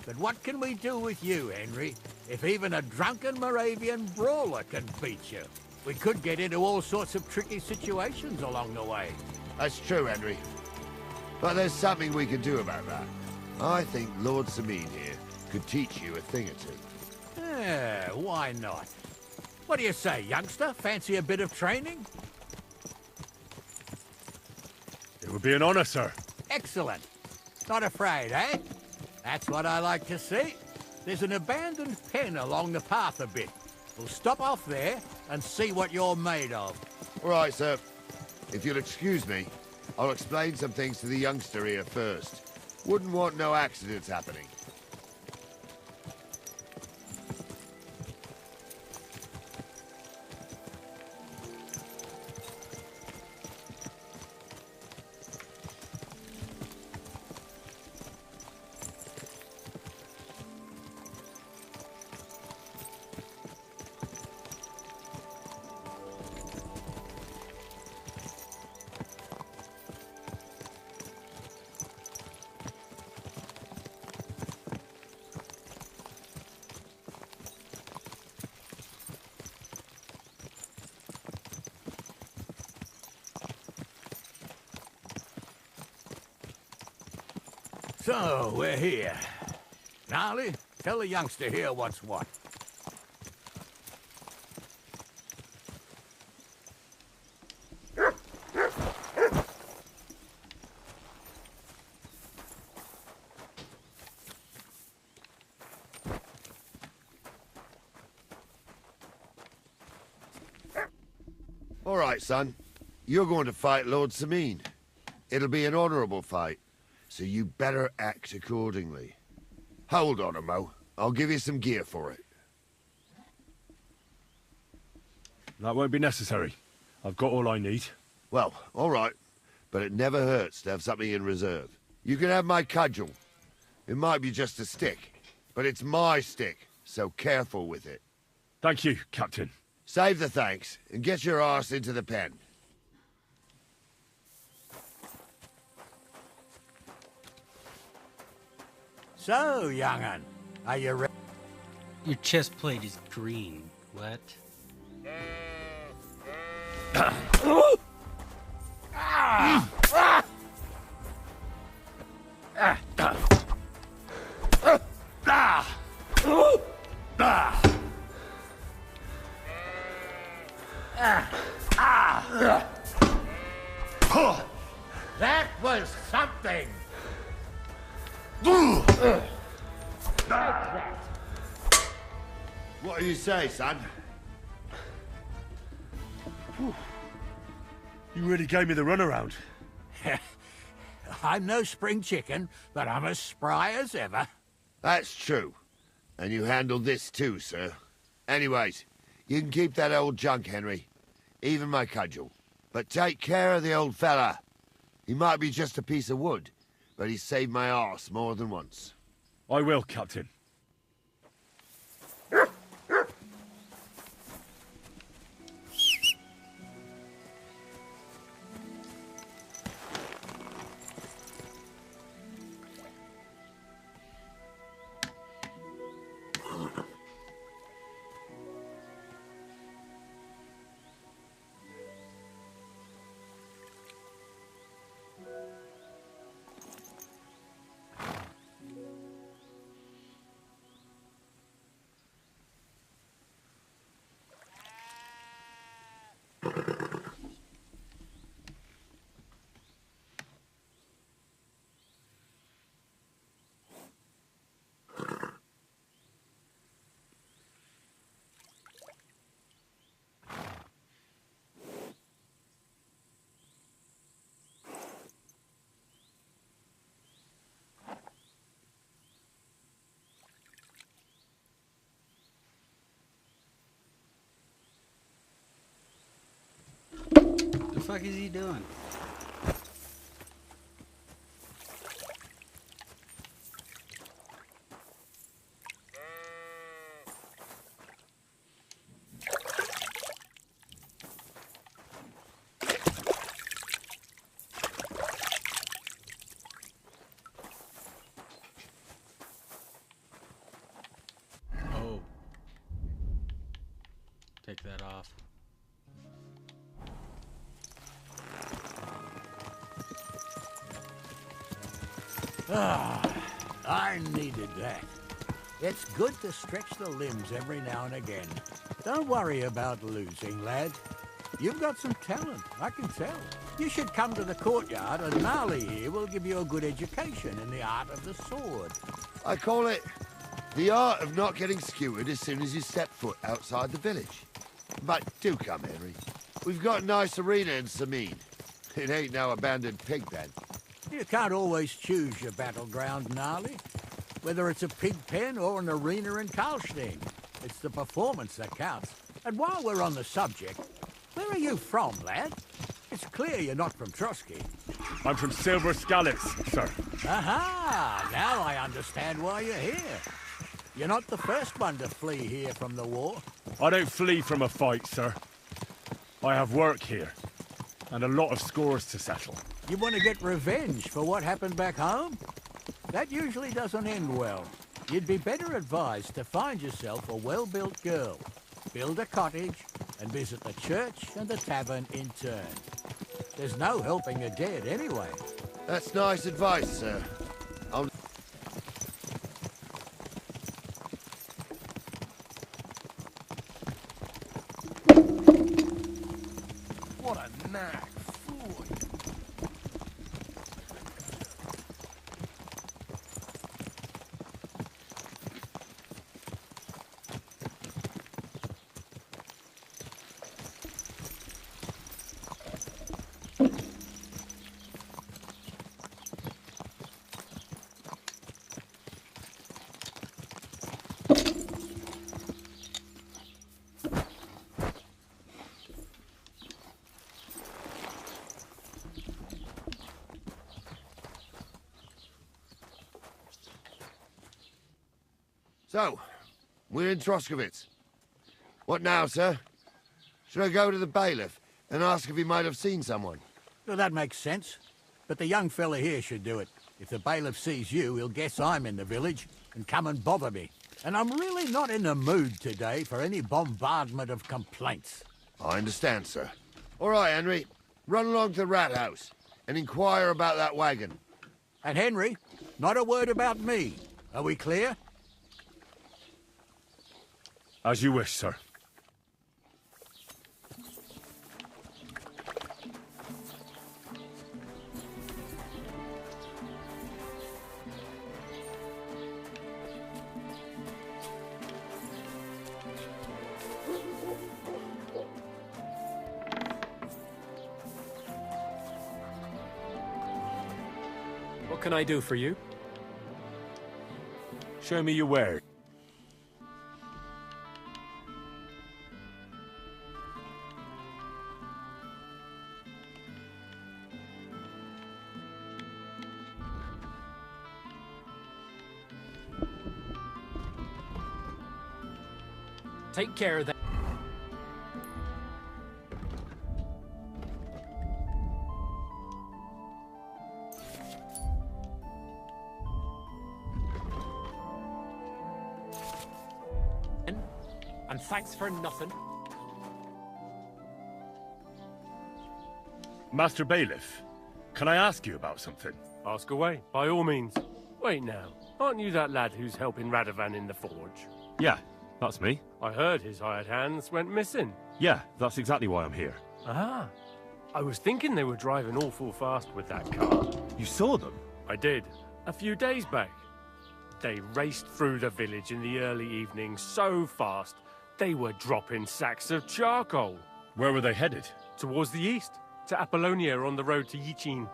But what can we do with you, Henry, if even a drunken Moravian brawler can beat you? We could get into all sorts of tricky situations along the way. That's true, Henry. But there's something we can do about that. I think Lord Sameen here could teach you a thing or two. Yeah, why not? What do you say, youngster? Fancy a bit of training? It would be an honor, sir. Excellent. Not afraid, eh? That's what I like to see. There's an abandoned pen along the path a bit. We'll stop off there and see what you're made of. All right, sir. If you'll excuse me, I'll explain some things to the youngster here first. Wouldn't want no accidents happening. So, we're here. Gnarly, tell the youngster here what's what. All right, son. You're going to fight Lord Sameen. It'll be an honorable fight, so you better act accordingly. Hold on, Mo. I'll give you some gear for it. That won't be necessary. I've got all I need. Well, all right. But it never hurts to have something in reserve. You can have my cudgel. It might be just a stick, but it's my stick, so careful with it. Thank you, Captain. Save the thanks, and get your arse into the pen. So, young'un, are you ready? Your chest plate is green. What? That was something! What do you say, son? You really gave me the runaround. I'm no spring chicken, but I'm as spry as ever. That's true. And you handled this too, sir. Anyways, you can keep that old junk, Henry. Even my cudgel. But take care of the old fella. He might be just a piece of wood, but he's saved my arse more than once. I will, Captain. The fuck is he doing? Oh. Take that off. Ah, I needed that. It's good to stretch the limbs every now and again. Don't worry about losing, lad. You've got some talent, I can tell. You should come to the courtyard and Gnarly here will give you a good education in the art of the sword. I call it the art of not getting skewered as soon as you step foot outside the village. But do come, Henry. We've got a nice arena in Sameen. It ain't no abandoned pig pen. You can't always choose your battleground, Gnarly. Whether it's a pig pen or an arena in Karlstein. It's the performance that counts. And while we're on the subject, where are you from, lad? It's clear you're not from Trotsky. I'm from Silver Scallops, sir. Aha! Now I understand why you're here. You're not the first one to flee here from the war. I don't flee from a fight, sir. I have work here, and a lot of scores to settle. You want to get revenge for what happened back home? That usually doesn't end well. You'd be better advised to find yourself a well-built girl, build a cottage, and visit the church and the tavern in turn. There's no helping the dead anyway. That's nice advice, sir. What a knack, fool. So, we're in Troskowitz. What now, sir? Should I go to the bailiff and ask if he might have seen someone? Well, that makes sense. But the young fella here should do it. If the bailiff sees you, he'll guess I'm in the village and come and bother me. And I'm really not in the mood today for any bombardment of complaints. I understand, sir. All right, Henry. Run along to the rat house and inquire about that wagon. And Henry, not a word about me. Are we clear? As you wish, sir. What can I do for you? Show me your wares. Take care of that. And thanks for nothing. Master Bailiff, can I ask you about something? Ask away, by all means. Wait now, aren't you that lad who's helping Radovan in the forge? Yeah, that's me. I heard his hired hands went missing. Yeah, that's exactly why I'm here. Ah, I was thinking they were driving awful fast with that car. You saw them? I did, a few days back. They raced through the village in the early evening so fast, they were dropping sacks of charcoal. Where were they headed? Towards the east, to Apollonia on the road to Yichin.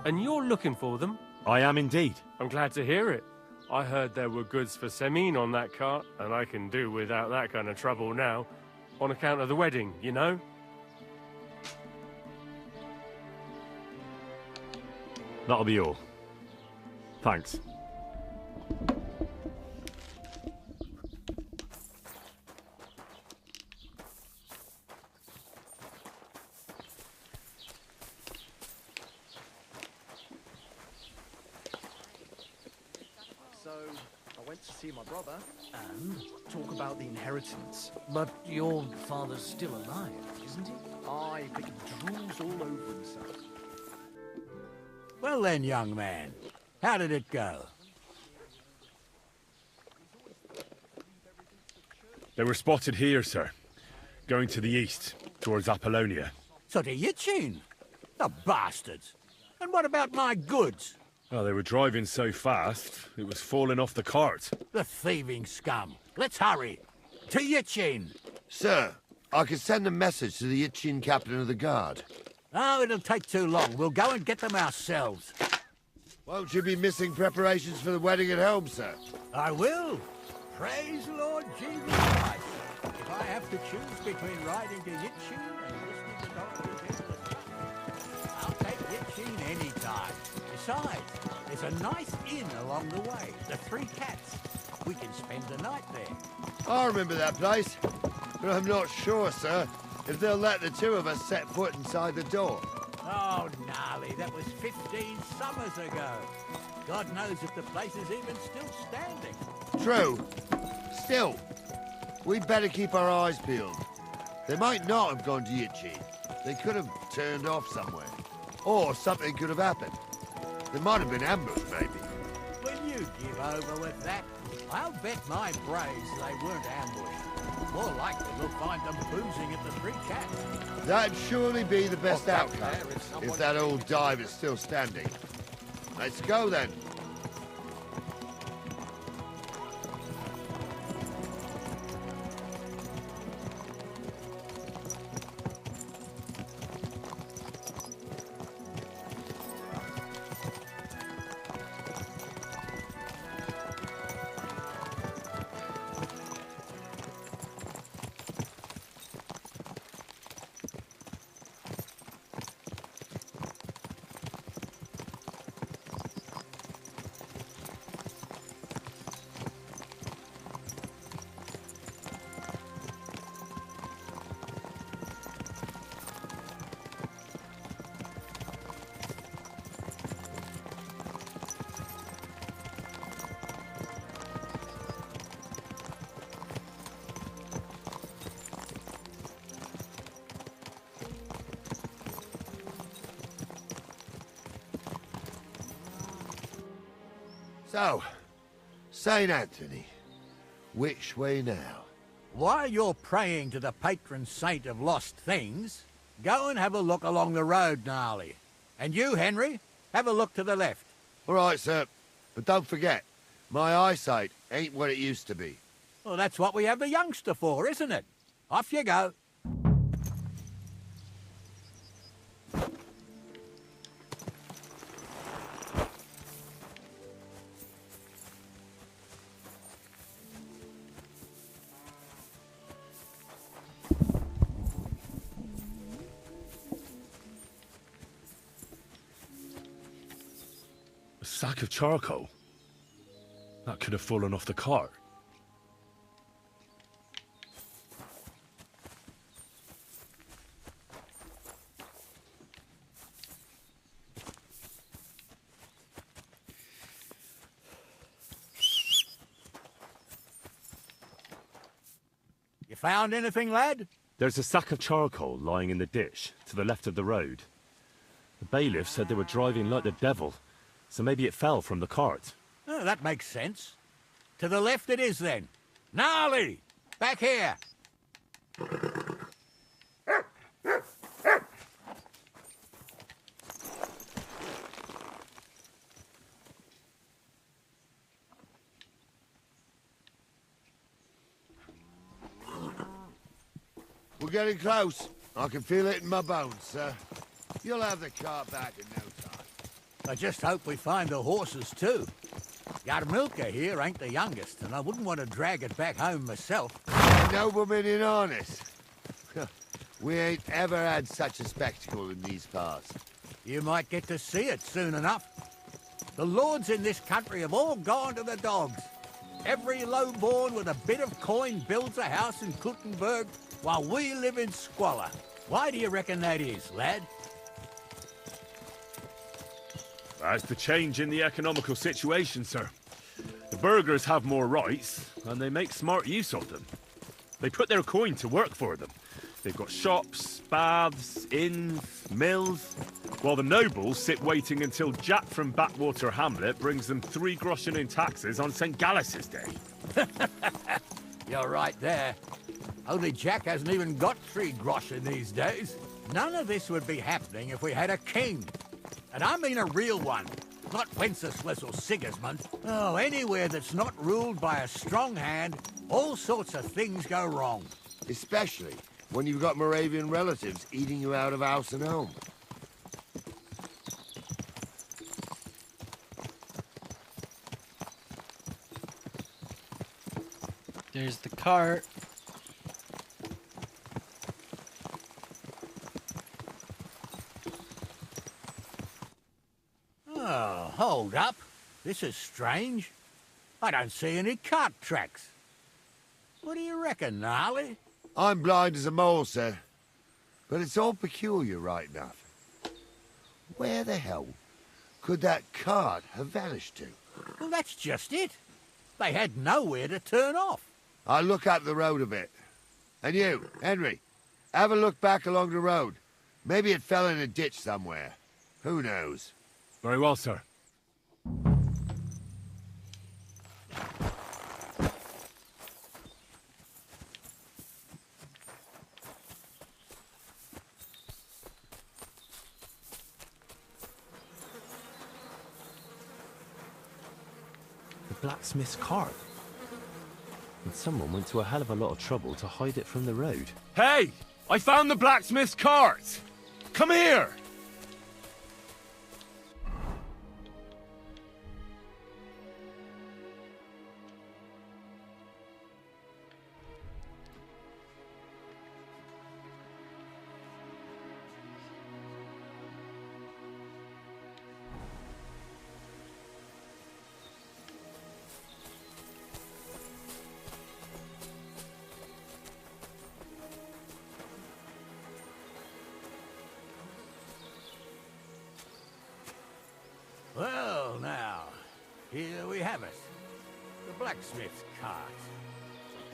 And you're looking for them? I am indeed. I'm glad to hear it. I heard there were goods for Semine on that cart, and I can do without that kind of trouble now. On account of the wedding, you know? That'll be all. Thanks. So, I went to see my brother and talk about the inheritance. But your father's still alive, isn't he? Aye, but he drools all over himself. Well then, young man, how did it go? They were spotted here, sir. Going to the east, towards Apollonia. So to Yitchin? The bastards! And what about my goods? Oh, they were driving so fast, it was falling off the cart. The thieving scum. Let's hurry. To Yitchin. Sir, I can send a message to the Yitchin captain of the guard. Oh, it'll take too long. We'll go and get them ourselves. Won't you be missing preparations for the wedding at home, sir? I will. Praise Lord Jesus Christ. If I have to choose between riding to Yitchin and listening to Dorothy's endless song, I'll take Yitchin any time. Besides, there's a nice inn along the way, the Three Cats. We can spend the night there. I remember that place, but I'm not sure, sir, if they'll let the two of us set foot inside the door. Oh, gnarly, that was 15 summers ago. God knows if the place is even still standing. True. Still, we'd better keep our eyes peeled. They might not have gone to Yitchin. They could have turned off somewhere. Or something could have happened. They might have been ambushed, maybe. Will you give over with that? I'll bet my braves they weren't ambushed. More likely we'll find them boozing at the Three Cats. That'd surely be the best outcome, if that old dive is still standing. Let's go, then. So, St. Anthony, which way now? While you're praying to the patron saint of lost things, go and have a look along the road, Gnarly. And you, Henry, have a look to the left. All right, sir. But don't forget, my eyesight ain't what it used to be. Well, that's what we have the youngster for, isn't it? Off you go. A sack of charcoal? That could have fallen off the cart. You found anything, lad? There's a sack of charcoal lying in the ditch to the left of the road. The bailiff said they were driving like the devil, so maybe it fell from the cart. Oh, that makes sense. To the left it is, then. Gnarly! Back here! We're getting close. I can feel it in my bones, sir. You'll have the car back in no time. I just hope we find the horses, too. Yarmilka here ain't the youngest, and I wouldn't want to drag it back home myself. Nobleman in harness. We ain't ever had such a spectacle in these parts. You might get to see it soon enough. The lords in this country have all gone to the dogs. Every lowborn with a bit of coin builds a house in Kuttenberg, while we live in squalor. Why do you reckon that is, lad? That's the change in the economical situation, sir. The burghers have more rights, and they make smart use of them. They put their coin to work for them. They've got shops, baths, inns, mills, while the nobles sit waiting until Jack from Backwater Hamlet brings them 3 groschen in taxes on St. Gallus's Day. You're right there. Only Jack hasn't even got 3 groschen these days. None of this would be happening if we had a king. And I mean a real one. Not Wenceslas or Sigismund. Oh, anywhere that's not ruled by a strong hand, all sorts of things go wrong. Especially when you've got Moravian relatives eating you out of house and home. There's the cart. Oh, hold up. This is strange. I don't see any cart tracks. What do you reckon, Gnarly? I'm blind as a mole, sir. But it's all peculiar, right enough. Where the hell could that cart have vanished to? Well, that's just it. They had nowhere to turn off. I'll look up the road a bit. And you, Henry, have a look back along the road. Maybe it fell in a ditch somewhere. Who knows? Very well, sir. The blacksmith's cart. And someone went to a hell of a lot of trouble to hide it from the road. Hey! I found the blacksmith's cart! Come here! Well, now, here we have it. The blacksmith's cart.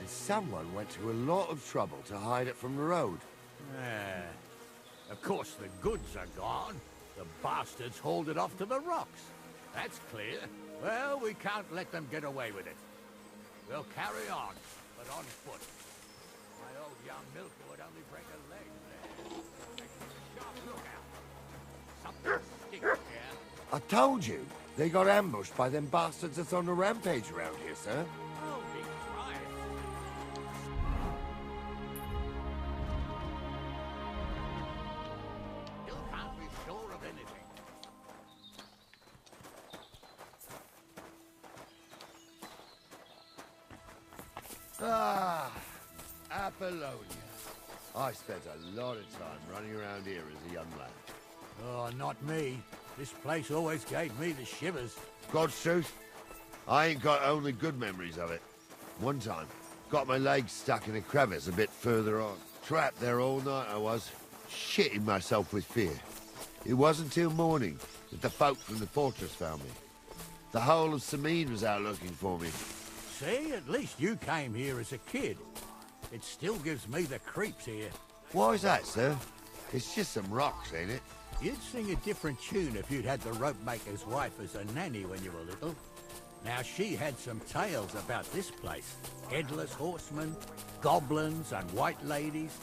And someone went to a lot of trouble to hide it from the road. Of course, the goods are gone. The bastards hauled it off to the rocks. That's clear. Well, we can't let them get away with it. We'll carry on, but on foot. My old young milker would only break a leg there. Take a sharp lookout. Something stinks here. I told you, they got ambushed by them bastards that's on the rampage around here, sir. Oh, be quiet. You can't be sure of anything. Ah, Apollonia. I spent a lot of time running around here as a young lad. Oh, not me. This place always gave me the shivers. God's truth, I ain't got only good memories of it. One time, got my legs stuck in a crevice a bit further on. Trapped there all night I was, shitting myself with fear. It wasn't till morning that the folk from the fortress found me. The whole of Sameen was out looking for me. See, at least you came here as a kid. It still gives me the creeps here. Why's that, sir? It's just some rocks, ain't it? You'd sing a different tune if you'd had the rope maker's wife as a nanny when you were little. Now, she had some tales about this place. Headless horsemen, goblins and white ladies.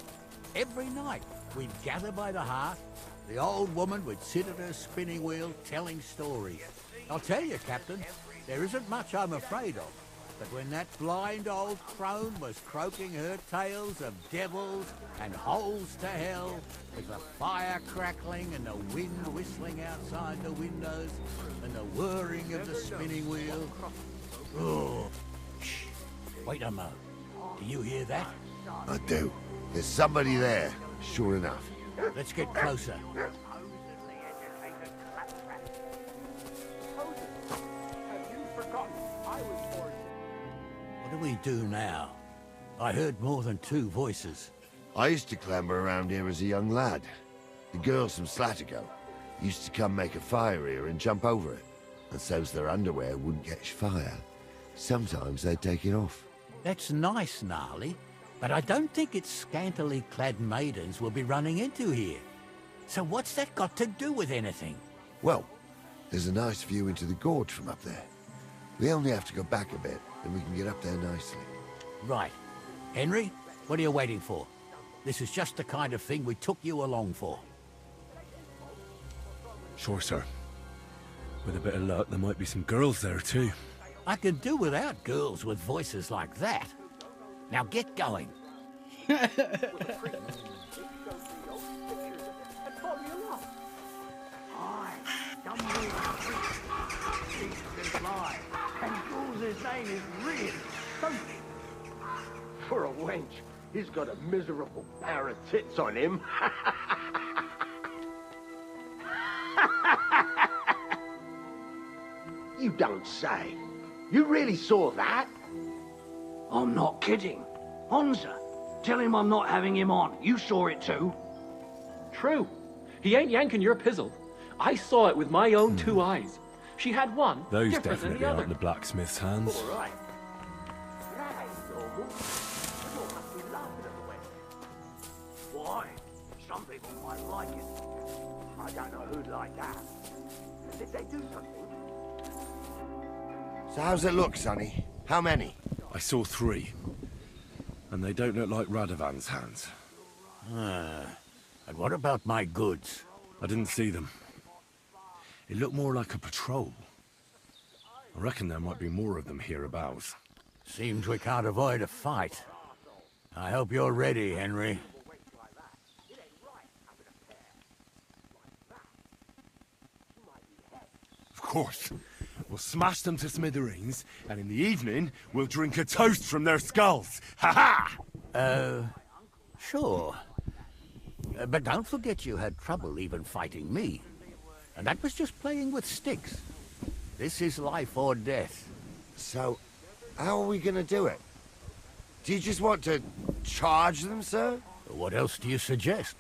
Every night, we'd gather by the hearth. The old woman would sit at her spinning wheel telling stories. I'll tell you, Captain, there isn't much I'm afraid of. But when that blind old crone was croaking her tales of devils and holes to hell, with the fire crackling and the wind whistling outside the windows, and the whirring of the spinning wheel... Oh, shh, wait a moment. Do you hear that? I do. There's somebody there, sure enough. Let's get closer. What do we do now? I heard more than 2 voices. I used to clamber around here as a young lad. The girls from Slatigo used to come make a fire here and jump over it. And so's their underwear wouldn't catch fire, sometimes they'd take it off. That's nice, Gnarly, but I don't think it's scantily clad maidens we'll be running into here. So what's that got to do with anything? Well, there's a nice view into the gorge from up there. We only have to go back a bit, and we can get up there nicely. Right. Henry, what are you waiting for? This is just the kind of thing we took you along for. Sure, sir. With a bit of luck, there might be some girls there, too. I could do without girls with voices like that. Now get going. His name is really something. For a wench, he's got a miserable pair of tits on him. You don't say. You really saw that? I'm not kidding. Honza, tell him I'm not having him on. You saw it too. True. He ain't yanking your pizzle. I saw it with my own 2 eyes. She had one Those different than definitely the other. aren't the blacksmith's hands. All right. That ain't normal. You all must be laughing at the wench. Why? Some people might like it. I don't know who'd like that. Did they do something? So how's it look, Sonny? How many? I saw 3. And they don't look like Radovan's hands. And what about my goods? I didn't see them. It looked more like a patrol. I reckon there might be more of them hereabouts. Seems we can't avoid a fight. I hope you're ready, Henry. Of course. We'll smash them to smithereens, and in the evening, we'll drink a toast from their skulls. Ha-ha! Sure. But don't forget you had trouble even fighting me. And that was just playing with sticks. This is life or death. So, how are we gonna do it? Do you just want to charge them, sir? What else do you suggest?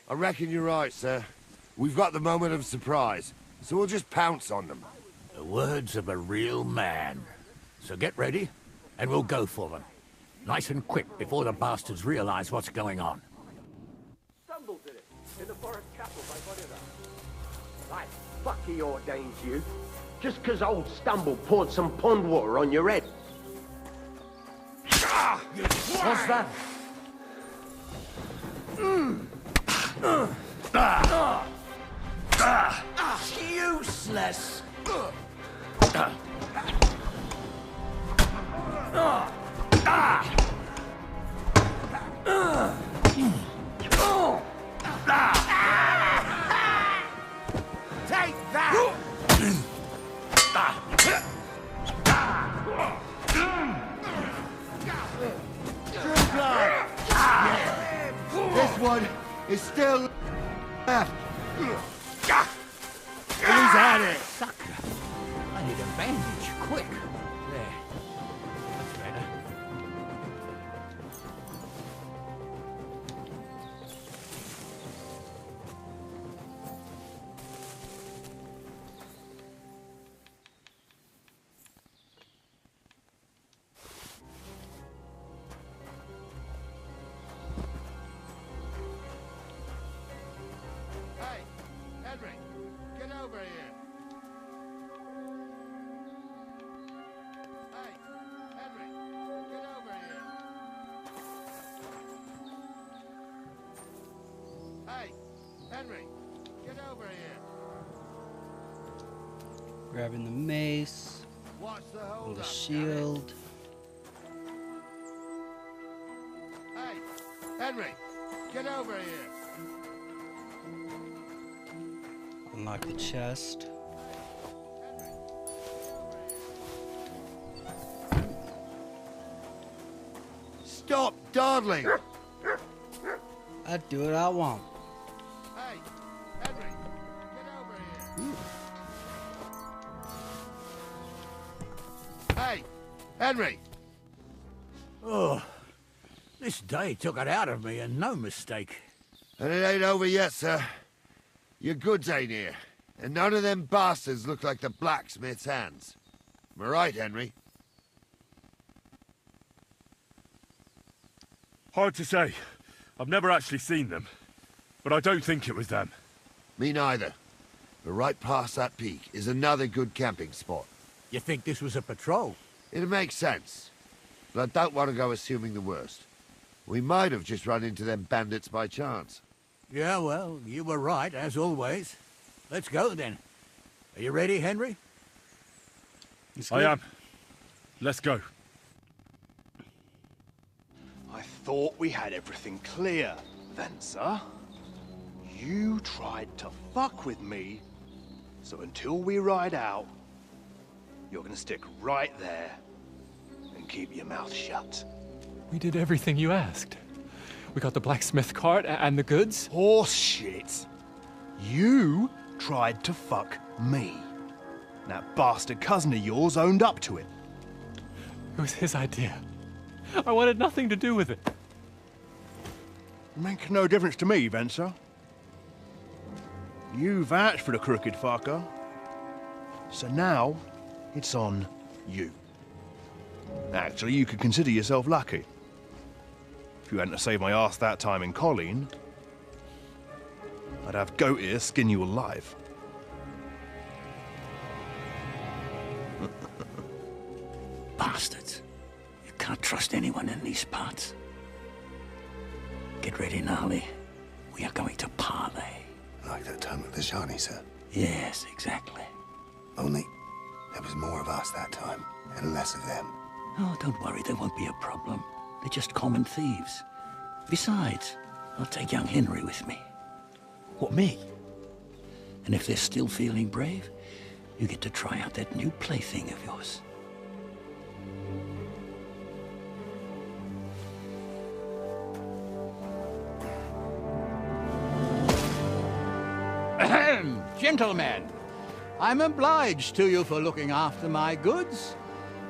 I reckon you're right, sir. We've got the moment of surprise, so we'll just pounce on them. The words of a real man. So get ready, and we'll go for them. Nice and quick before the bastards realize what's going on. Stumbled in it, in the forest chapel by Bonita. Like, fuck he ordains you. Just 'cause old Stumble poured some pond water on your head. What's that? Useless. Take that! True blood! This one is still left. He's at it! Sucker. I need a bandage, quick. There. That's better. Hey, Henry, get over here. Hey, Henry, get over here. Hey, Henry, get over here. Grabbing the mace. Watch the And hold the up, shield. Hey, Henry, get over here. Unlock the chest. Stop dawdling. I do what I want. Hey, Henry, get over here. Hey, Henry. Oh, this day took it out of me, and no mistake. And it ain't over yet, sir. Your goods ain't here, and none of them bastards look like the blacksmith's hands. Am I right, Henry? Hard to say. I've never actually seen them. But I don't think it was them. Me neither. But right past that peak is another good camping spot. You think this was a patrol? It makes sense. But I don't want to go assuming the worst. We might have just run into them bandits by chance. Yeah, well, you were right, as always. Let's go, then. Are you ready, Henry? I am. Let's go. I thought we had everything clear, Venser. You tried to fuck with me, so until we ride out, you're gonna stick right there and keep your mouth shut. We did everything you asked. We got the blacksmith cart and the goods. Horse shit. You tried to fuck me. That bastard cousin of yours owned up to it. It was his idea. I wanted nothing to do with it. Make no difference to me, Venser. You vouched for the crooked fucker. So now, it's on you. Actually, you could consider yourself lucky. If you hadn't saved my ass that time in Colleen, I'd have goat ear skin you alive. Bastards. You can't trust anyone in these parts. Get ready, Gnarly. We are going to parley. Like that time with the Shani, sir? Yes, exactly. Only there was more of us that time, and less of them. Oh, don't worry, there won't be a problem. They're just common thieves. Besides, I'll take young Henry with me. What, me? And if they're still feeling brave, you get to try out that new plaything of yours. Gentlemen, I'm obliged to you for looking after my goods,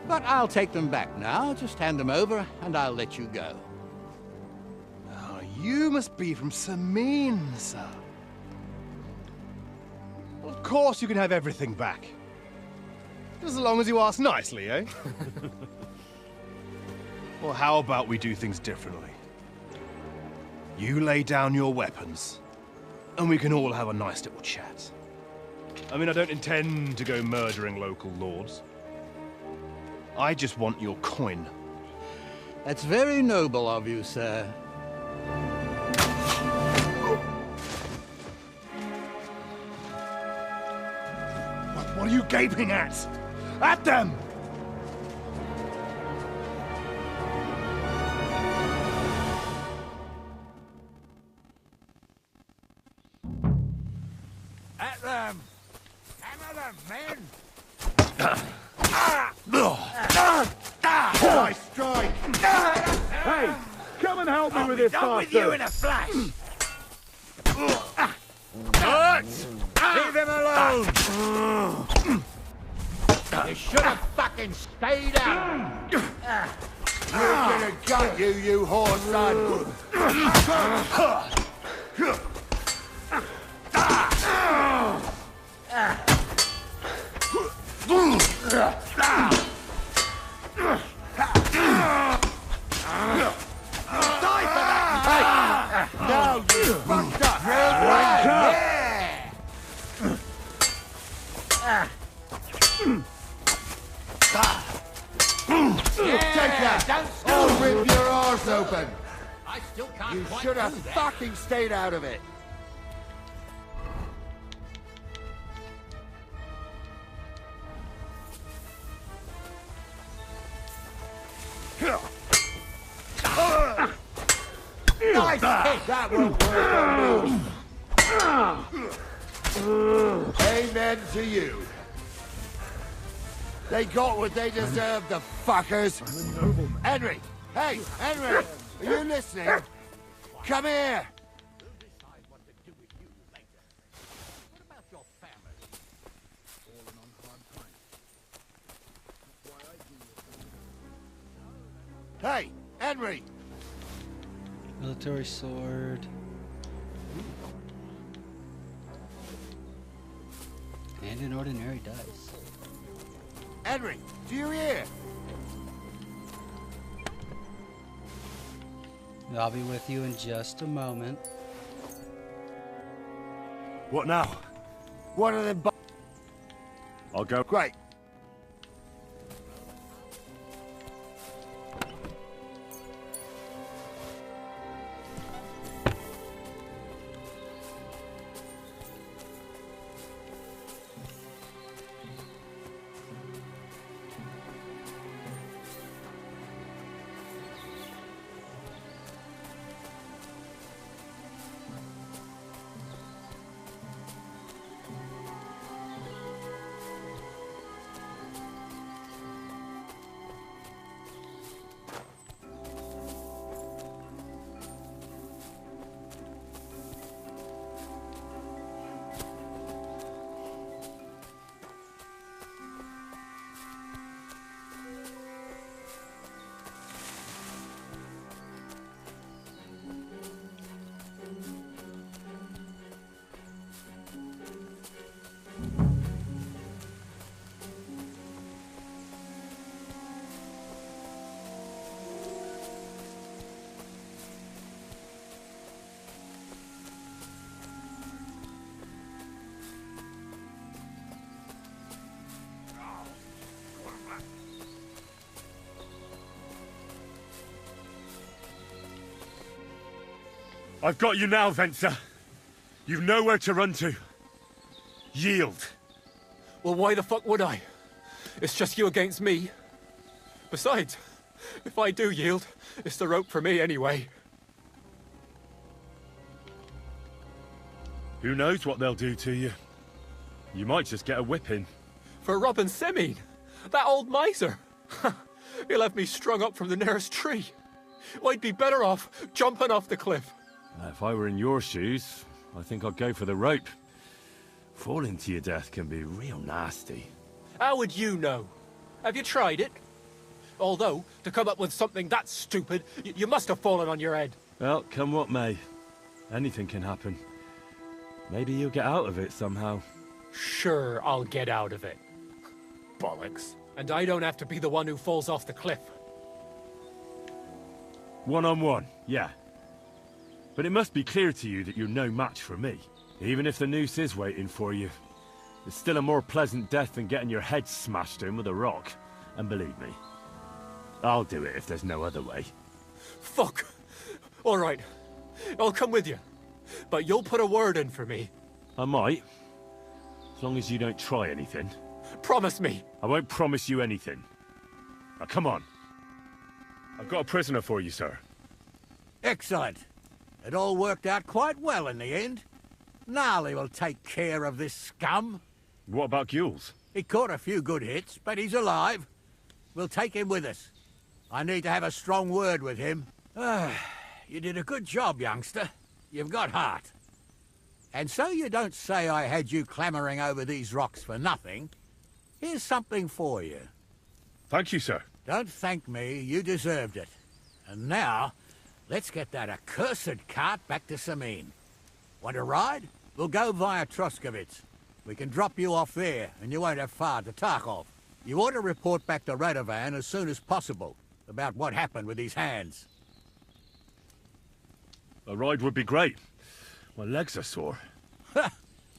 but I'll take them back now. Just hand them over, and I'll let you go. Oh, you must be from Samin, sir. Well, of course you can have everything back. Just as long as you ask nicely, eh? Well, how about we do things differently? You lay down your weapons, and we can all have a nice little chat. I mean, I don't intend to go murdering local lords. I just want your coin. That's very noble of you, sir. What are you gaping at? At them! At them! Hammer them, men! Nice strike! Hey! Come and help me with this Done with you in a flash! Leave him alone! You should have fucking stayed out! You're gonna gut you, you whore son! Now you fucked up! Take that! I'll rip your arse open! I still can't You quite should have do that. fucking stayed out of it! Nice hit! That won't work on me! Amen to you. They got what they deserved, the fuckers. Henry! Hey, Henry! Are you listening? Come here! Hey, Henry! Military sword. And an ordinary dice. Henry, do you hear? I'll be with you in just a moment. What now? One of them. I'll go. Great. I've got you now, Venser. You've nowhere to run to. Yield. Well, why the fuck would I? It's just you against me. Besides, if I do yield, it's the rope for me anyway. Who knows what they'll do to you? You might just get a whipping. For robbing Semine, that old miser. He'll have me strung up from the nearest tree. I'd be better off jumping off the cliff. If I were in your shoes, I think I'd go for the rope. Falling to your death can be real nasty. How would you know? Have you tried it? Although, to come up with something that stupid, you must have fallen on your head. Well, come what may. Anything can happen. Maybe you'll get out of it somehow. Sure, I'll get out of it. Bollocks. And I don't have to be the one who falls off the cliff. One-on-one, yeah. But it must be clear to you that you're no match for me. Even if the noose is waiting for you, it's still a more pleasant death than getting your head smashed in with a rock. And believe me, I'll do it if there's no other way. Fuck! All right, I'll come with you. But you'll put a word in for me. I might. As long as you don't try anything. Promise me. I won't promise you anything. Now, come on. I've got a prisoner for you, sir. Excellent. It all worked out quite well in the end. Gnarly will take care of this scum. What about Gules? He caught a few good hits, but he's alive. We'll take him with us. I need to have a strong word with him. You did a good job, youngster. You've got heart. And so you don't say I had you clambering over these rocks for nothing. Here's something for you. Thank you, sir. Don't thank me, you deserved it. And now, let's get that accursed cart back to Semine. Want a ride? We'll go via Troskovitz. We can drop you off there, and you won't have far to Tarkov. You ought to report back to Radovan as soon as possible about what happened with these hands. A ride would be great. My legs are sore.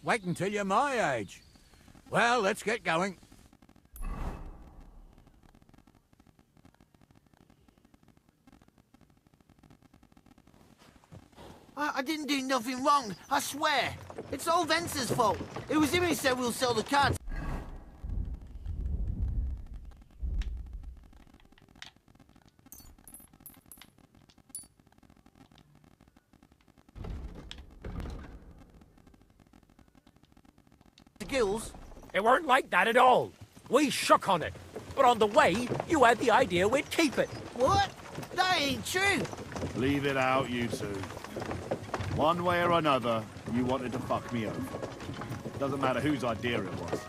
Wait until you're my age. Well, let's get going. I didn't do nothing wrong, I swear. It's all Venser's fault. It was him who said we'll sell the cards. The gills? It weren't like that at all. We shook on it. But on the way, you had the idea we'd keep it. What? That ain't true. Leave it out, you two. One way or another, you wanted to fuck me over. Doesn't matter whose idea it was.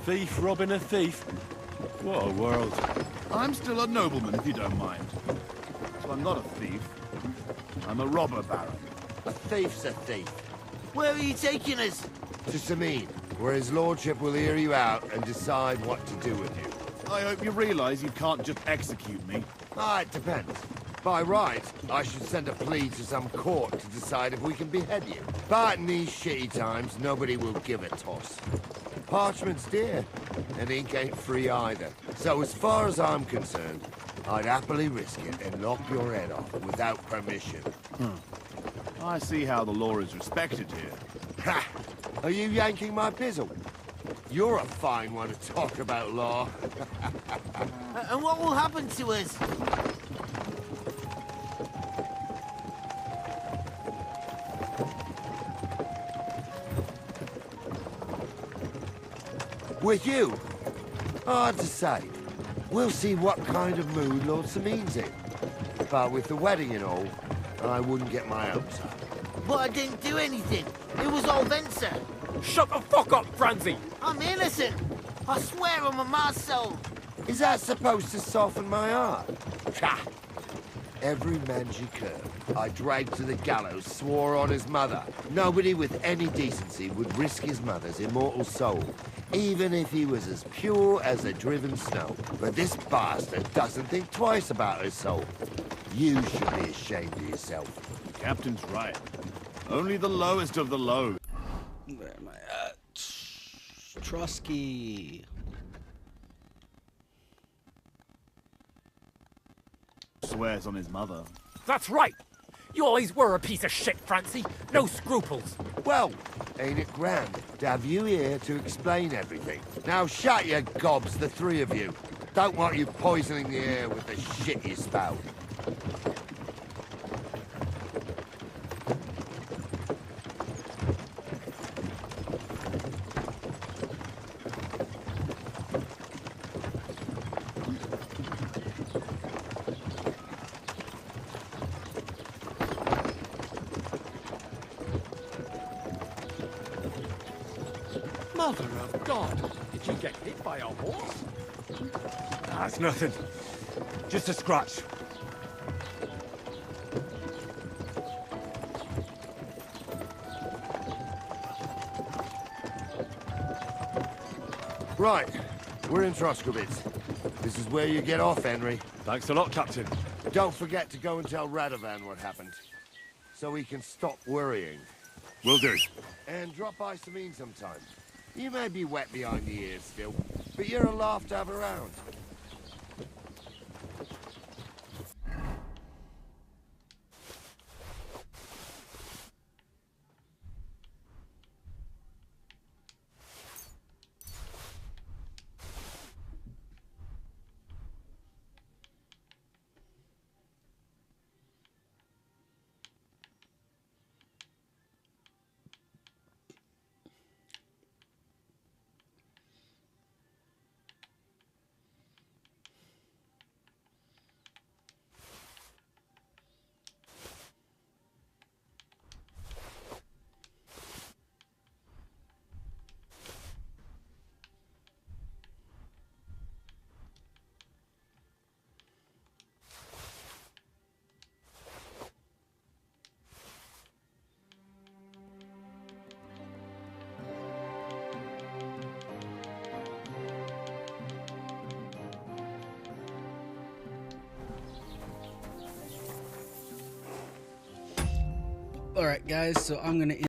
Thief robbing a thief? What a world. I'm still a nobleman, if you don't mind. So I'm not a thief. I'm a robber baron. A thief's a thief. Where are you taking us? To Semine, where his lordship will hear you out and decide what to do with you. I hope you realize you can't just execute me. It depends. By right, I should send a plea to some court to decide if we can behead you. But in these shitty times, nobody will give a toss. Parchment's dear, and ink ain't free either. So as far as I'm concerned, I'd happily risk it and knock your head off without permission. I see how the law is respected here. Ha! Are you yanking my pizzle? You're a fine one to talk about law. And what will happen to us? With you? Hard to say. We'll see what kind of mood Lord Semine's in. But with the wedding and all, I wouldn't get my hopes up. But I didn't do anything. It was all Venser. Shut the fuck up, Franzi! I'm innocent. I swear on my ma's soul. Is that supposed to soften my heart? Ha! Every man she curved, I dragged to the gallows, swore on his mother. Nobody with any decency would risk his mother's immortal soul, even if he was as pure as the driven snow. But this bastard doesn't think twice about his soul. You should be ashamed of yourself. The captain's right. Only the lowest of the low. Where am I at? Trusky. swears on his mother. That's right. You always were a piece of shit, Francie. No scruples. Well, ain't it grand to have you here to explain everything? Now shut your gobs, the three of you. Don't want you poisoning the air with the shit you spout. Mother of God. Did you get hit by a horse? That's nothing. Just a scratch. Right, we're in Troskovitz. This is where you get off, Henry. Thanks a lot, Captain. Don't forget to go and tell Radovan what happened, so he can stop worrying. Will do. And drop by Sameen sometime. You may be wet behind the ears still, but you're a laugh to have around. Alright guys, so I'm gonna